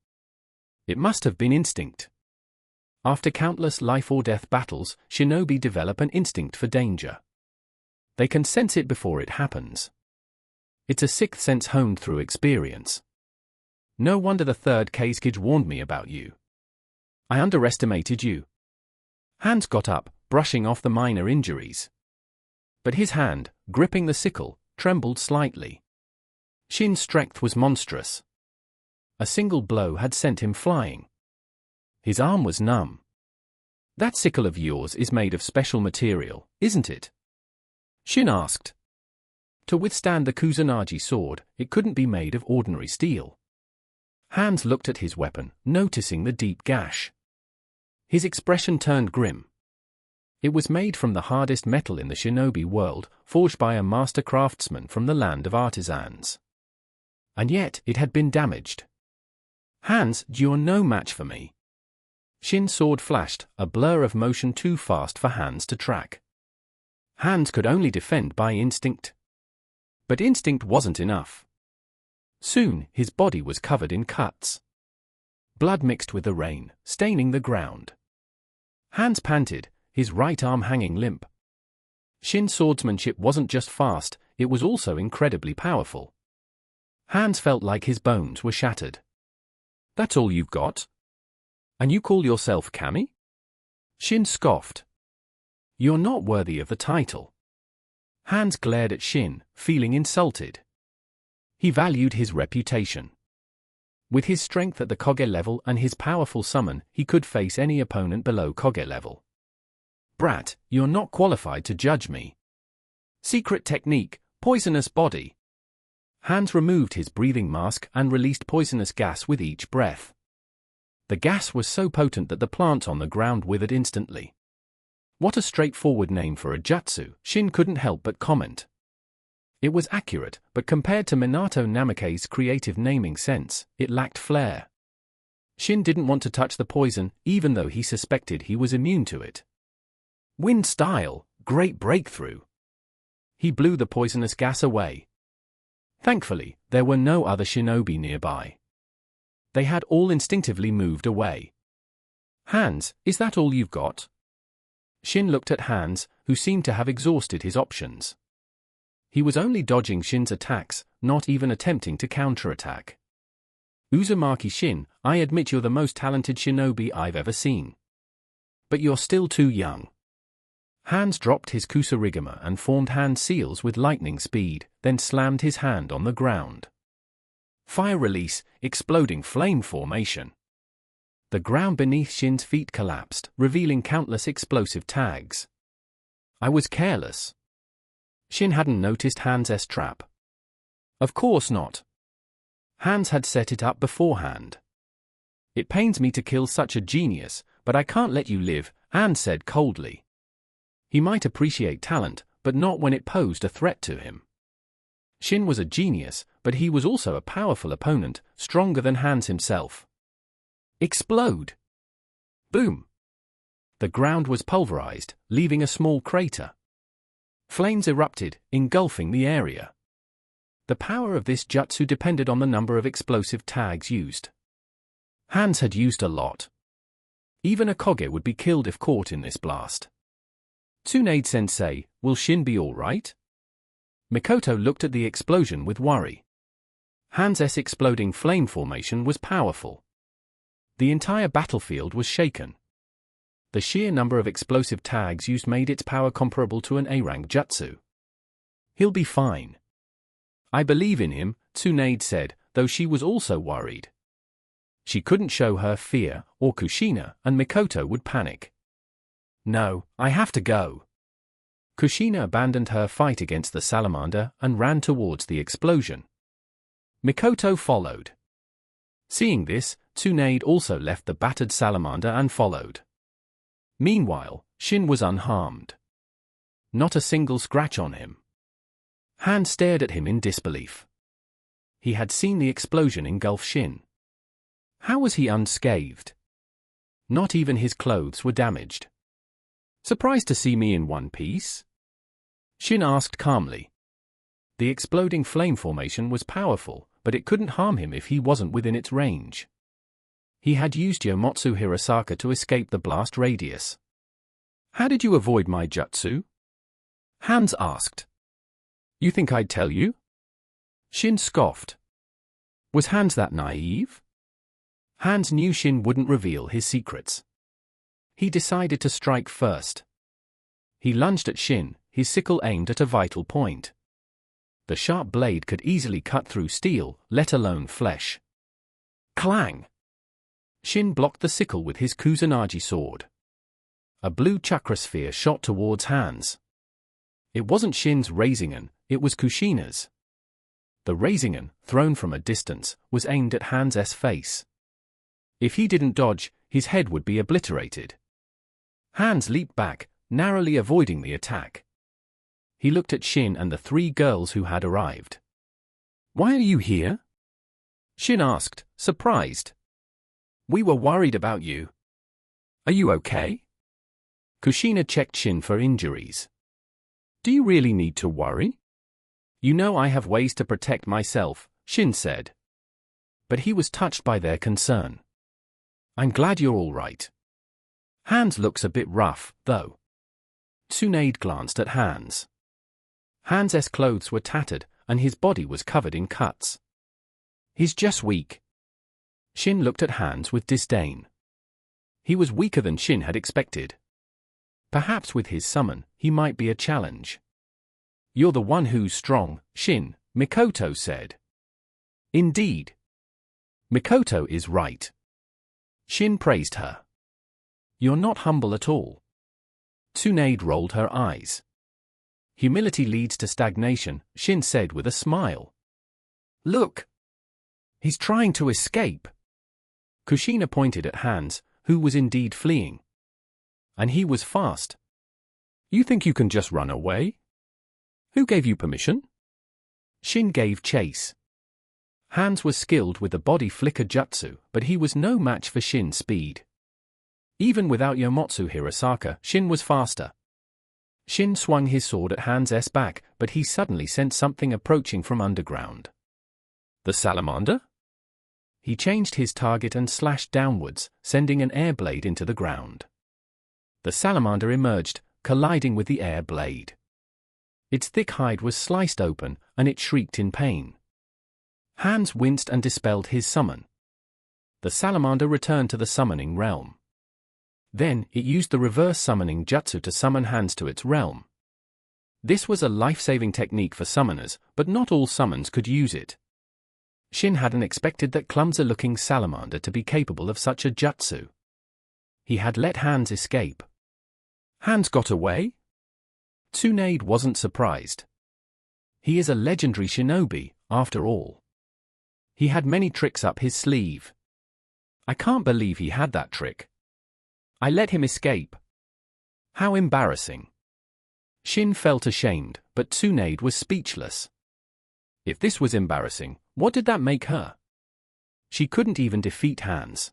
[SPEAKER 1] It must have been instinct. After countless life-or-death battles, shinobi develop an instinct for danger. They can sense it before it happens. It's a sixth sense honed through experience. No wonder the third Kage warned me about you. I underestimated you. Hans got up, brushing off the minor injuries. But his hand, gripping the sickle, trembled slightly. Shin's strength was monstrous. A single blow had sent him flying. His arm was numb. That sickle of yours is made of special material, isn't it? Shin asked. To withstand the Kusanagi sword, it couldn't be made of ordinary steel. Hans looked at his weapon, noticing the deep gash. His expression turned grim. It was made from the hardest metal in the shinobi world, forged by a master craftsman from the land of artisans. And yet, it had been damaged. Hans, you're no match for me. Shin's sword flashed, a blur of motion too fast for Hans to track. Hans could only defend by instinct. But instinct wasn't enough. Soon, his body was covered in cuts. Blood mixed with the rain, staining the ground. Hans panted, his right arm hanging limp. Shin's swordsmanship wasn't just fast, it was also incredibly powerful. Hans felt like his bones were shattered. That's all you've got? And you call yourself Kami? Shin scoffed. You're not worthy of the title. Hans glared at Shin, feeling insulted. He valued his reputation. With his strength at the Koge level and his powerful summon, he could face any opponent below Koge level. Brat, you're not qualified to judge me. Secret technique, poisonous body. Hans removed his breathing mask and released poisonous gas with each breath. The gas was so potent that the plants on the ground withered instantly. What a straightforward name for a jutsu, Shin couldn't help but comment. It was accurate, but compared to Minato Namake's creative naming sense, it lacked flair. Shin didn't want to touch the poison, even though he suspected he was immune to it. Wind style, great breakthrough. He blew the poisonous gas away. Thankfully, there were no other shinobi nearby. They had all instinctively moved away. Hans, is that all you've got? Shin looked at Hans, who seemed to have exhausted his options. He was only dodging Shin's attacks, not even attempting to counterattack. Uzumaki Shin, I admit you're the most talented shinobi I've ever seen. But you're still too young. Hans dropped his kusarigama and formed hand seals with lightning speed, then slammed his hand on the ground. Fire release, exploding flame formation. The ground beneath Shin's feet collapsed, revealing countless explosive tags. I was careless. Shin hadn't noticed Hans' trap. Of course not. Hans had set it up beforehand. It pains me to kill such a genius, but I can't let you live, Hans said coldly. He might appreciate talent, but not when it posed a threat to him. Shin was a genius, but he was also a powerful opponent, stronger than Hans himself. Explode! Boom! The ground was pulverized, leaving a small crater. Flames erupted, engulfing the area. The power of this jutsu depended on the number of explosive tags used. Hans had used a lot. Even a Koge would be killed if caught in this blast. Tsunade-sensei, will Shin be all right? Mikoto looked at the explosion with worry. Hans' exploding flame formation was powerful. The entire battlefield was shaken. The sheer number of explosive tags used made its power comparable to an A-rank jutsu. He'll be fine. I believe in him, Tsunade said, though she was also worried. She couldn't show her fear, or Kushina, and Mikoto would panic. No, I have to go. Kushina abandoned her fight against the salamander and ran towards the explosion. Mikoto followed. Seeing this, Tsunade also left the battered salamander and followed. Meanwhile, Shin was unharmed. Not a single scratch on him. Hans stared at him in disbelief. He had seen the explosion engulf Shin. How was he unscathed? Not even his clothes were damaged. Surprised to see me in one piece? Shin asked calmly. The exploding flame formation was powerful, but it couldn't harm him if he wasn't within its range. He had used Yomotsu Hirasaka to escape the blast radius. How did you avoid my jutsu? Hans asked. You think I'd tell you? Shin scoffed. Was Hans that naive? Hans knew Shin wouldn't reveal his secrets. He decided to strike first. He lunged at Shin, his sickle aimed at a vital point. The sharp blade could easily cut through steel, let alone flesh. Clang! Shin blocked the sickle with his Kusanagi sword. A blue chakra sphere shot towards Hans. It wasn't Shin's Rasengan, it was Kushina's. The Rasengan, thrown from a distance, was aimed at Hans' face. If he didn't dodge, his head would be obliterated. Hans leaped back, narrowly avoiding the attack. He looked at Shin and the three girls who had arrived. Why are you here? Shin asked, surprised. We were worried about you. Are you okay? Kushina checked Shin for injuries. Do you really need to worry? You know I have ways to protect myself, Shin said. But he was touched by their concern. I'm glad you're all right. Hans looks a bit rough, though. Tsunade glanced at Hans. Hans' clothes were tattered, and his body was covered in cuts. He's just weak. Shin looked at Hans with disdain. He was weaker than Shin had expected. Perhaps with his summon, he might be a challenge. You're the one who's strong, Shin, Mikoto said. Indeed. Mikoto is right. Shin praised her. You're not humble at all. Tsunade rolled her eyes. Humility leads to stagnation, Shin said with a smile. Look! He's trying to escape. Kushina pointed at Hans, who was indeed fleeing. And he was fast. You think you can just run away? Who gave you permission? Shin gave chase. Hans was skilled with the body flicker jutsu, but he was no match for Shin's speed. Even without Yomotsu Hirasaka, Shin was faster. Shin swung his sword at Hans' back, but he suddenly sensed something approaching from underground. The salamander? He changed his target and slashed downwards, sending an air blade into the ground. The salamander emerged, colliding with the air blade. Its thick hide was sliced open, and it shrieked in pain. Hans winced and dispelled his summon. The salamander returned to the summoning realm. Then, it used the reverse summoning jutsu to summon Hans to its realm. This was a life-saving technique for summoners, but not all summons could use it. Shin hadn't expected that clumsy-looking salamander to be capable of such a jutsu. He had let Hans escape. Hans got away? Tsunade wasn't surprised. He is a legendary shinobi, after all. He had many tricks up his sleeve. I can't believe he had that trick. I let him escape. How embarrassing. Shin felt ashamed, but Tsunade was speechless. If this was embarrassing, what did that make her? She couldn't even defeat Hans.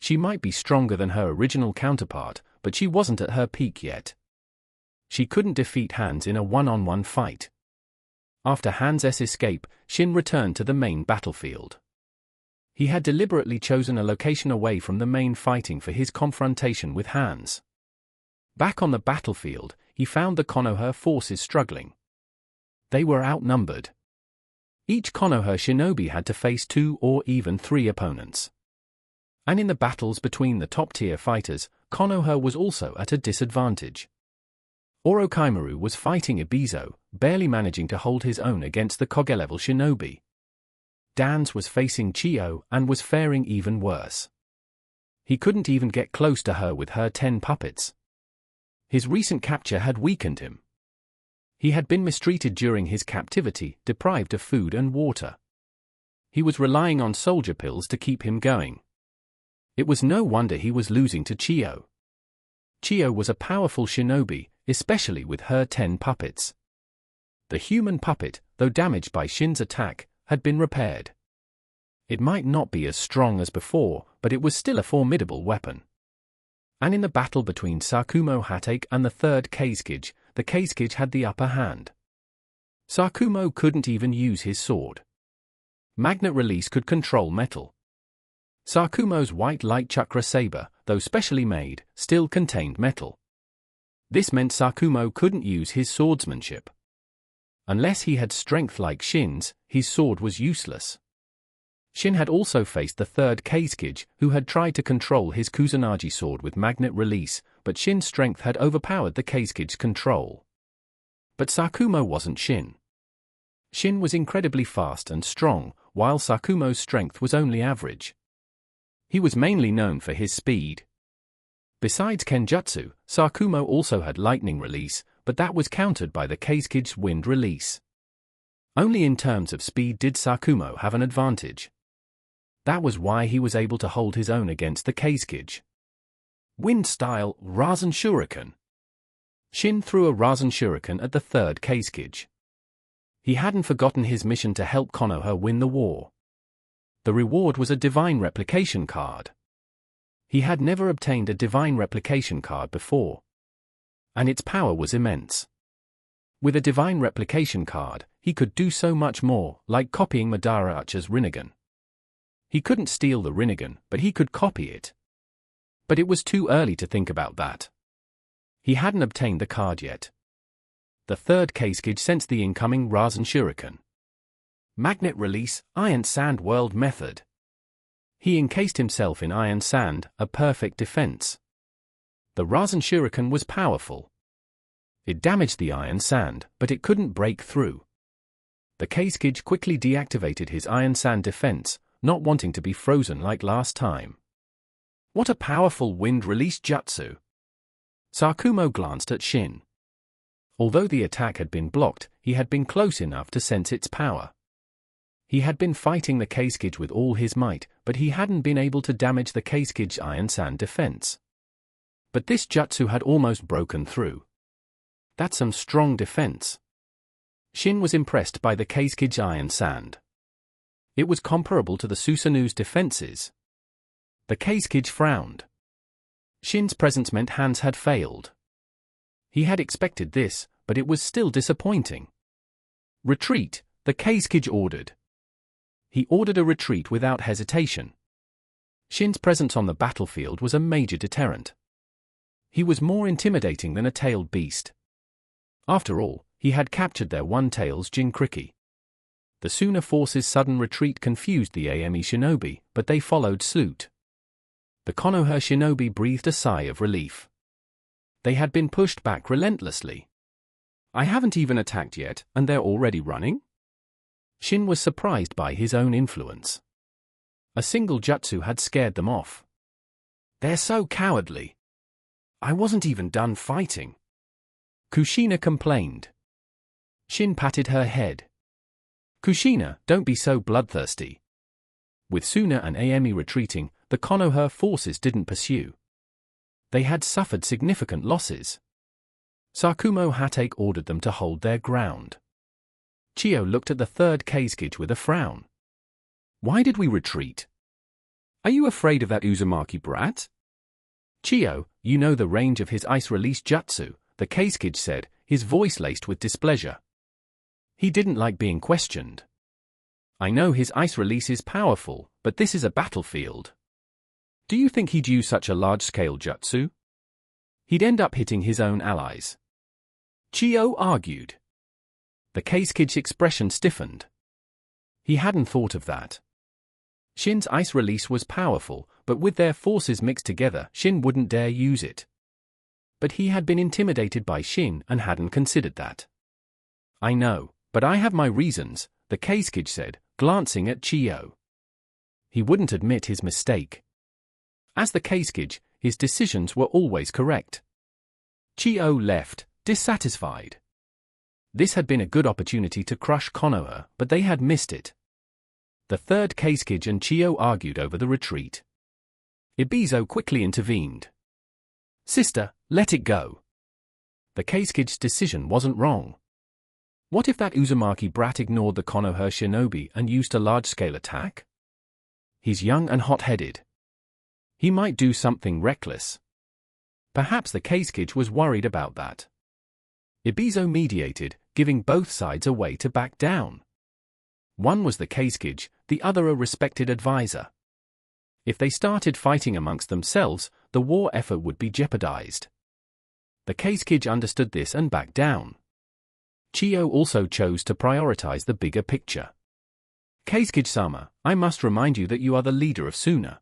[SPEAKER 1] She might be stronger than her original counterpart, but she wasn't at her peak yet. She couldn't defeat Hans in a one-on-one fight. After Hans' escape, Shin returned to the main battlefield. He had deliberately chosen a location away from the main fighting for his confrontation with Hans. Back on the battlefield, he found the Konoha forces struggling. They were outnumbered. Each Konoha shinobi had to face 2 or even 3 opponents. And in the battles between the top-tier fighters, Konoha was also at a disadvantage. Orochimaru was fighting Ibizo, barely managing to hold his own against the Kage-level shinobi. Dans was facing Chiyo and was faring even worse. He couldn't even get close to her with her 10 puppets. His recent capture had weakened him. He had been mistreated during his captivity, deprived of food and water. He was relying on soldier pills to keep him going. It was no wonder he was losing to Chiyo. Chiyo was a powerful shinobi, especially with her 10 puppets. The human puppet, though damaged by Shin's attack, had been repaired. It might not be as strong as before, but it was still a formidable weapon. And in the battle between Sakumo Hatake and the third Kazekage, the Kazekage had the upper hand. Sakumo couldn't even use his sword. Magnet Release could control metal. Sakumo's white light chakra saber, though specially made, still contained metal. This meant Sakumo couldn't use his swordsmanship. Unless he had strength like Shin's, his sword was useless. Shin had also faced the third Kazekage, who had tried to control his Kusanagi sword with magnet release, but Shin's strength had overpowered the Kazecage's control. But Sakumo wasn't Shin. Shin was incredibly fast and strong, while Sakumo's strength was only average. He was mainly known for his speed. Besides Kenjutsu, Sakumo also had lightning release, but that was countered by the Kazecage's wind release. Only in terms of speed did Sakumo have an advantage. That was why he was able to hold his own against the Kazekage. Wind style, Rasen Shuriken. Shin threw a Rasen Shuriken at the third Kazekage. He hadn't forgotten his mission to help Konoha win the war. The reward was a divine replication card. He had never obtained a divine replication card before. And its power was immense. With a divine replication card, he could do so much more, like copying Madara Uchiha's Rinnegan. He couldn't steal the Rinnegan, but he could copy it. But it was too early to think about that. He hadn't obtained the card yet. The third Kazekage sensed the incoming Rasen Shuriken. Magnet Release, Iron Sand World Method. He encased himself in iron sand, a perfect defense. The Rasen Shuriken was powerful. It damaged the iron sand, but it couldn't break through. The Kazekage quickly deactivated his iron sand defense, not wanting to be frozen like last time. What a powerful wind release jutsu! Sakumo glanced at Shin. Although the attack had been blocked, he had been close enough to sense its power. He had been fighting the Kazekage with all his might, but he hadn't been able to damage the Kazecage's iron sand defense. But this jutsu had almost broken through. That's some strong defense. Shin was impressed by the Kazekage iron sand. It was comparable to the Susanu's defenses. The Kazekage frowned. Shin's presence meant Hans had failed. He had expected this, but it was still disappointing. Retreat, the Kazekage ordered. He ordered a retreat without hesitation. Shin's presence on the battlefield was a major deterrent. He was more intimidating than a tailed beast. After all, he had captured their one-tails Jinchuriki. The Suna force's sudden retreat confused the AME shinobi, but they followed suit. The Konoha shinobi breathed a sigh of relief. They had been pushed back relentlessly. I haven't even attacked yet, and they're already running? Shin was surprised by his own influence. A single jutsu had scared them off. They're so cowardly. I wasn't even done fighting. Kushina complained. Shin patted her head. Kushina, don't be so bloodthirsty. With Suna and Ame retreating, the Konoha forces didn't pursue. They had suffered significant losses. Sakumo Hatake ordered them to hold their ground. Chiyo looked at the third Kazekage with a frown. Why did we retreat? Are you afraid of that Uzumaki brat? Chiyo, you know the range of his ice release jutsu, the Kazekage said, his voice laced with displeasure. He didn't like being questioned. I know his ice release is powerful, but this is a battlefield. Do you think he'd use such a large-scale jutsu? He'd end up hitting his own allies. Chiyo argued. The Kazekige's expression stiffened. He hadn't thought of that. Shin's ice release was powerful, but with their forces mixed together, Shin wouldn't dare use it. But he had been intimidated by Shin and hadn't considered that. I know, but I have my reasons, the Kazekage said, glancing at Chiyo. He wouldn't admit his mistake. As the Kazekage, his decisions were always correct. Chiyo left, dissatisfied. This had been a good opportunity to crush Konoha, but they had missed it. The third Kazekage and Chiyo argued over the retreat. Ibizo quickly intervened. Sister, let it go. The Kazekige's decision wasn't wrong. What if that Uzumaki brat ignored the Konoha shinobi and used a large-scale attack? He's young and hot-headed. He might do something reckless. Perhaps the Kazekage was worried about that. Ibizo mediated, giving both sides a way to back down. One was the Kazekage, the other a respected advisor. If they started fighting amongst themselves, the war effort would be jeopardized. The Kazekage understood this and backed down. Chiyo also chose to prioritize the bigger picture. Kazekage-sama, I must remind you that you are the leader of Suna.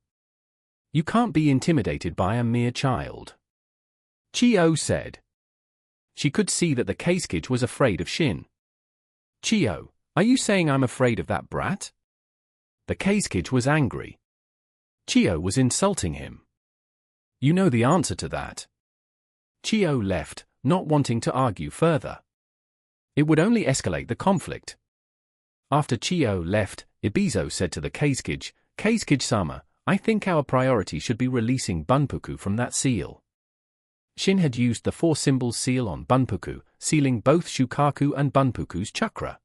[SPEAKER 1] You can't be intimidated by a mere child. Chiyo said. She could see that the Kazekage was afraid of Shin. Chiyo, are you saying I'm afraid of that brat? The Kazekage was angry. Chiyo was insulting him. You know the answer to that. Chiyo left, not wanting to argue further. It would only escalate the conflict. After Chiyo left, Ibizo said to the Kazekage, Kazekage-sama, I think our priority should be releasing Bunpuku from that seal. Shin had used the 4 symbols seal on Bunpuku, sealing both Shukaku and Bunpuku's chakra.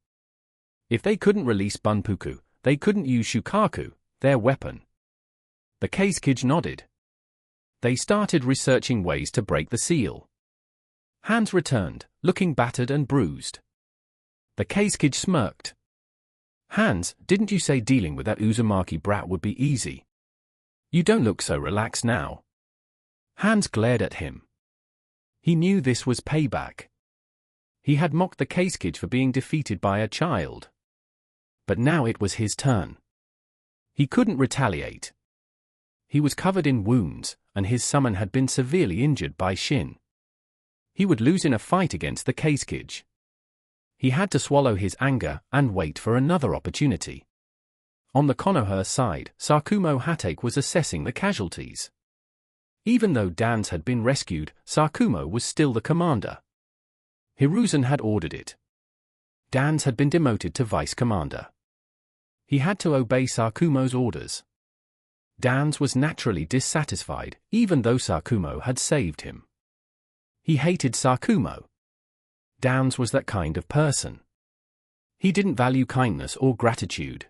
[SPEAKER 1] If they couldn't release Bunpuku, they couldn't use Shukaku, their weapon. The Kazekage nodded. They started researching ways to break the seal. Hans returned, looking battered and bruised. The Kazekage smirked. Hans, didn't you say dealing with that Uzumaki brat would be easy? You don't look so relaxed now. Hans glared at him. He knew this was payback. He had mocked the Kazekage for being defeated by a child. But now it was his turn. He couldn't retaliate. He was covered in wounds, and his summon had been severely injured by Shin. He would lose in a fight against the Kazekage. He had to swallow his anger and wait for another opportunity. On the Konoha side, Sakumo Hatake was assessing the casualties. Even though Dans had been rescued, Sakumo was still the commander. Hiruzen had ordered it. Dans had been demoted to vice commander. He had to obey Sakumo's orders. Dans was naturally dissatisfied, even though Sakumo had saved him. He hated Sakumo. Dans was that kind of person. He didn't value kindness or gratitude.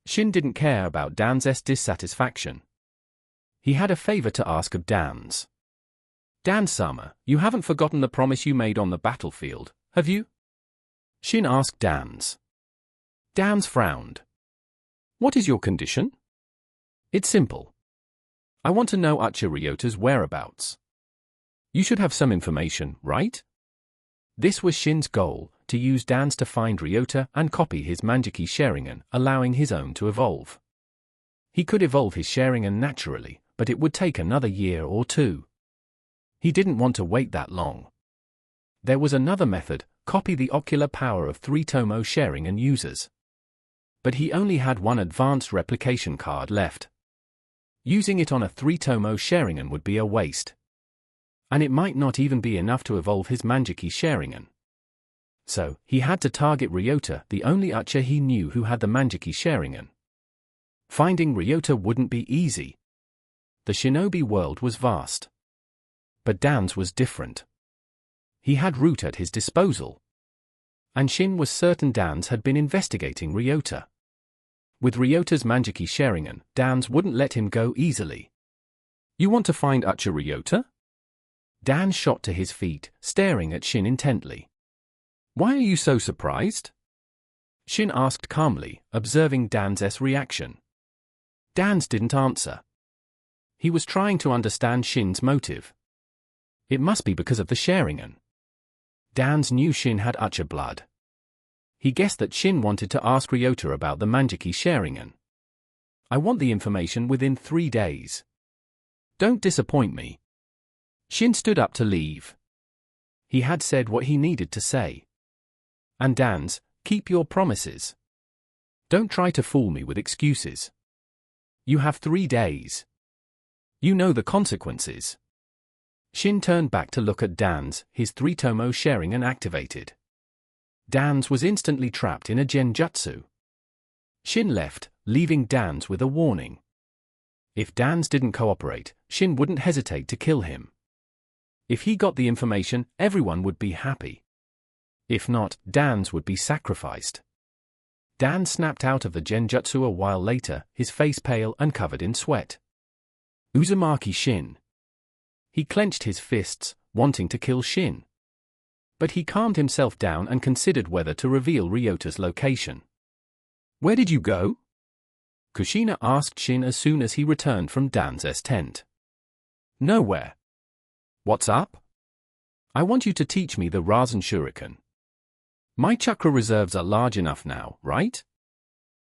[SPEAKER 1] Shin didn't care about Dan's dissatisfaction. He had a favor to ask of Dans. Dan-sama, you haven't forgotten the promise you made on the battlefield, have you? Shin asked Dans. Dans frowned. What is your condition? It's simple. I want to know Uchiha Ryota's whereabouts. You should have some information, right? This was Shin's goal, to use Dans to find Ryota and copy his Manjiki Sharingan, allowing his own to evolve. He could evolve his Sharingan naturally, but it would take another year or 2. He didn't want to wait that long. There was another method, copy the ocular power of 3 Tomo Sharingan users. But he only had 1 advanced replication card left. Using it on a 3 Tomo Sharingan would be a waste. And it might not even be enough to evolve his Manjiki Sharingan. So, he had to target Ryota, the only Uchiha he knew who had the Manjiki Sharingan. Finding Ryota wouldn't be easy. The shinobi world was vast. But Dan's was different. He had Root at his disposal. and Shin was certain Dans had been investigating Ryota. With Ryota's Manjiki Sharingan, Dans wouldn't let him go easily. "You want to find Ucha Ryota?" Dan shot to his feet, staring at Shin intently. "Why are you so surprised?" Shin asked calmly, observing Dan's reaction. Dans didn't answer. He was trying to understand Shin's motive. It must be because of the Sharingan. Dans knew Shin had Ucha blood. He guessed that Shin wanted to ask Ryota about the Manjiki Sharingan. "I want the information within 3 days. Don't disappoint me." Shin stood up to leave. He had said what he needed to say. "And Dans, keep your promises. Don't try to fool me with excuses. You have 3 days. You know the consequences." Shin turned back to look at Dans, his 3-tomo Sharingan activated. Dans was instantly trapped in a genjutsu. Shin left, leaving Dans with a warning. If Dans didn't cooperate, Shin wouldn't hesitate to kill him. If he got the information, everyone would be happy. If not, Dans would be sacrificed. Dan snapped out of the genjutsu a while later, his face pale and covered in sweat. Uzumaki Shin. He clenched his fists, wanting to kill Shin. But he calmed himself down and considered whether to reveal Ryota's location. "Where did you go?" Kushina asked Shin as soon as he returned from Dan's tent. "Nowhere." "What's up?" "I want you to teach me the Rasen Shuriken. My chakra reserves are large enough now, right?"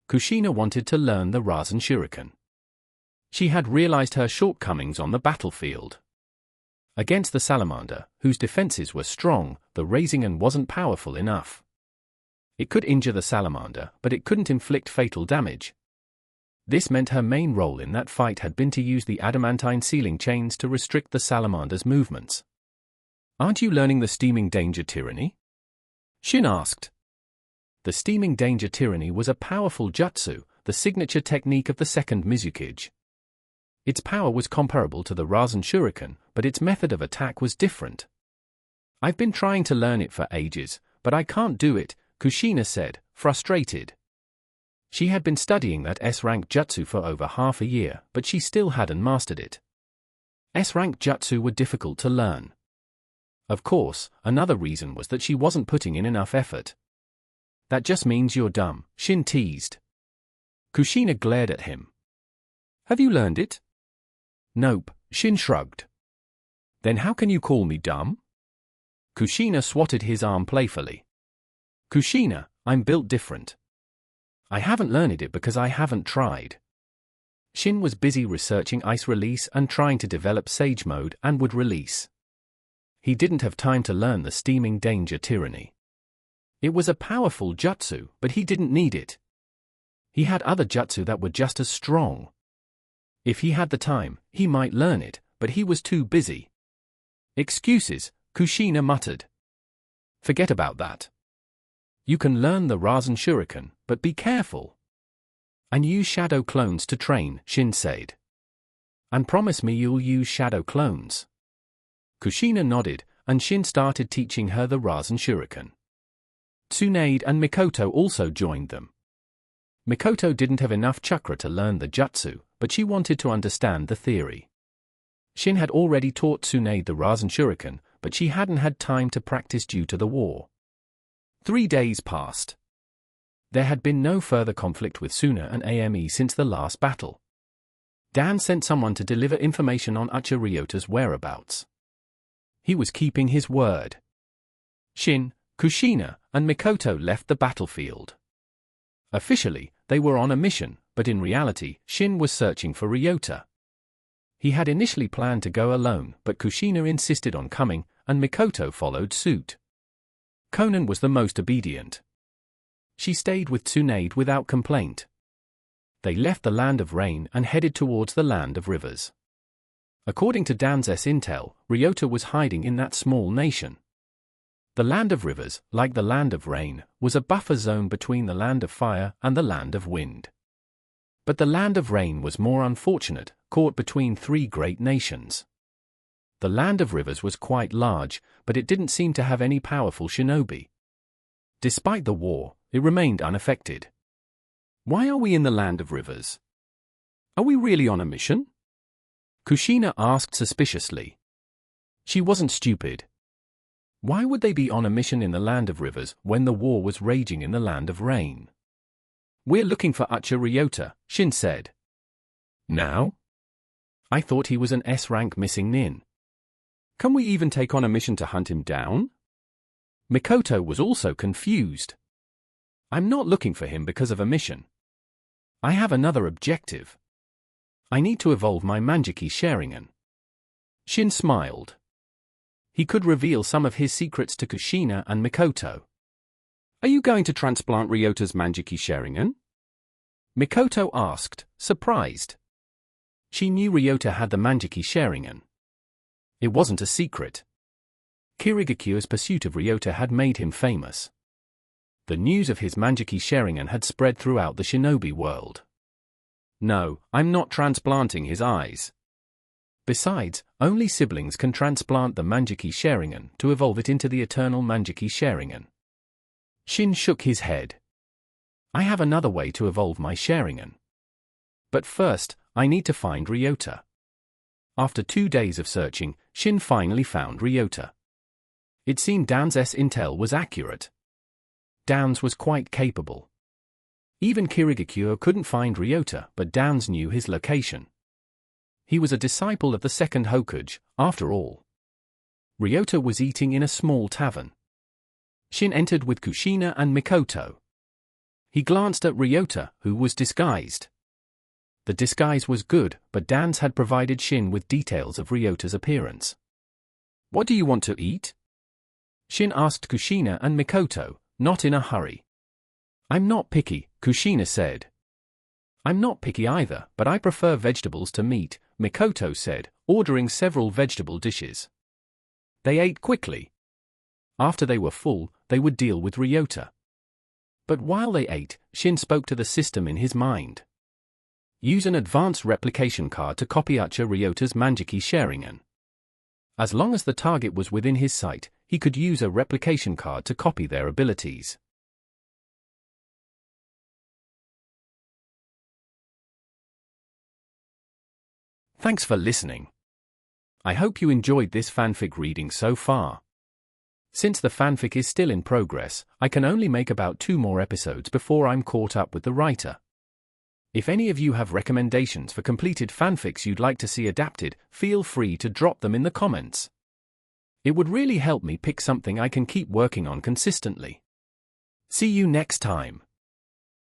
[SPEAKER 1] Kushina wanted to learn the Rasen Shuriken. She had realized her shortcomings on the battlefield. Against the salamander, whose defenses were strong, the Rasengan wasn't powerful enough. It could injure the salamander, but it couldn't inflict fatal damage. This meant her main role in that fight had been to use the adamantine sealing chains to restrict the salamander's movements. "Aren't you learning the steaming danger tyranny?" Shin asked. The steaming danger tyranny was a powerful jutsu, the signature technique of the second Mizukage. Its power was comparable to the Rasen Shuriken, but its method of attack was different. "I've been trying to learn it for ages, but I can't do it," Kushina said, frustrated. She had been studying that S-rank jutsu for over half a year, but she still hadn't mastered it. S-rank jutsu were difficult to learn. Of course, another reason was that she wasn't putting in enough effort. "That just means you're dumb," Shin teased. Kushina glared at him. "Have you learned it?" "Nope," Shin shrugged. "Then how can you call me dumb?" Kushina swatted his arm playfully. "Kushina, I'm built different. I haven't learned it because I haven't tried." Shin was busy researching ice release and trying to develop Sage Mode and would release. He didn't have time to learn the steaming danger tyranny. It was a powerful jutsu, but he didn't need it. He had other jutsu that were just as strong. If he had the time, he might learn it, but he was too busy. "Excuses," Kushina muttered. "Forget about that. You can learn the Rasen Shuriken, but be careful. And use shadow clones to train," Shin said. "And promise me you'll use shadow clones." Kushina nodded, and Shin started teaching her the Rasen Shuriken. Tsunade and Mikoto also joined them. Mikoto didn't have enough chakra to learn the jutsu, but she wanted to understand the theory. Shin had already taught Tsunade the Rasen Shuriken, but she hadn't had time to practice due to the war. 3 days passed. There had been no further conflict with Suna and AME since the last battle. Dan sent someone to deliver information on Ucha Ryota's whereabouts. He was keeping his word. Shin, Kushina, and Mikoto left the battlefield. Officially, they were on a mission, but in reality, Shin was searching for Ryota. He had initially planned to go alone, but Kushina insisted on coming, and Mikoto followed suit. Konan was the most obedient. She stayed with Tsunade without complaint. They left the Land of Rain and headed towards the Land of Rivers. According to Dan's intel, Ryota was hiding in that small nation. The Land of Rivers, like the Land of Rain, was a buffer zone between the Land of Fire and the Land of Wind. But the Land of Rain was more unfortunate, caught between 3 great nations. The Land of Rivers was quite large, but it didn't seem to have any powerful shinobi. Despite the war, it remained unaffected. Why are we in the land of rivers? Are we really on a mission? Kushina asked suspiciously. She wasn't stupid. Why would they be on a mission in the land of rivers when the war was raging in the land of rain? We're looking for Ucha Ryota, Shin said. Now? I thought he was an S-rank missing nin. Can we even take on a mission to hunt him down? Mikoto was also confused. I'm not looking for him because of a mission. I have another objective. I need to evolve my Manjiki Sharingan. Shin smiled. He could reveal some of his secrets to Kushina and Mikoto. Are you going to transplant Ryota's Manjiki Sharingan? Mikoto asked, surprised. She knew Ryota had the Manjiki Sharingan. It wasn't a secret. Kirigaku's pursuit of Ryota had made him famous. The news of his Manjiki Sharingan had spread throughout the shinobi world. No, I'm not transplanting his eyes. Besides, only siblings can transplant the Manjiki Sharingan to evolve it into the eternal Manjiki Sharingan. Shin shook his head. I have another way to evolve my Sharingan. But first, I need to find Ryota. After 2 days of searching, Shin finally found Ryota. It seemed Downs' intel was accurate. Downs was quite capable. Even Kirigaku couldn't find Ryota, but Downs knew his location. He was a disciple of the second Hokage, after all. Ryota was eating in a small tavern. Shin entered with Kushina and Mikoto. He glanced at Ryota, who was disguised. The disguise was good, but Downs had provided Shin with details of Ryota's appearance. What do you want to eat? Shin asked Kushina and Mikoto, not in a hurry. I'm not picky, Kushina said. I'm not picky either, but I prefer vegetables to meat, Mikoto said, ordering several vegetable dishes. They ate quickly. After they were full, they would deal with Ryota. But while they ate, Shin spoke to the system in his mind. Use an advanced replication card to copy Ucha Ryota's Manjiki Sharingan. As long as the target was within his sight, he could use a replication card to copy their abilities. Thanks for listening. I hope you enjoyed this fanfic reading so far. Since the fanfic is still in progress, I can only make about 2 more episodes before I'm caught up with the writer. If any of you have recommendations for completed fanfics you'd like to see adapted, feel free to drop them in the comments. It would really help me pick something I can keep working on consistently. See you next time.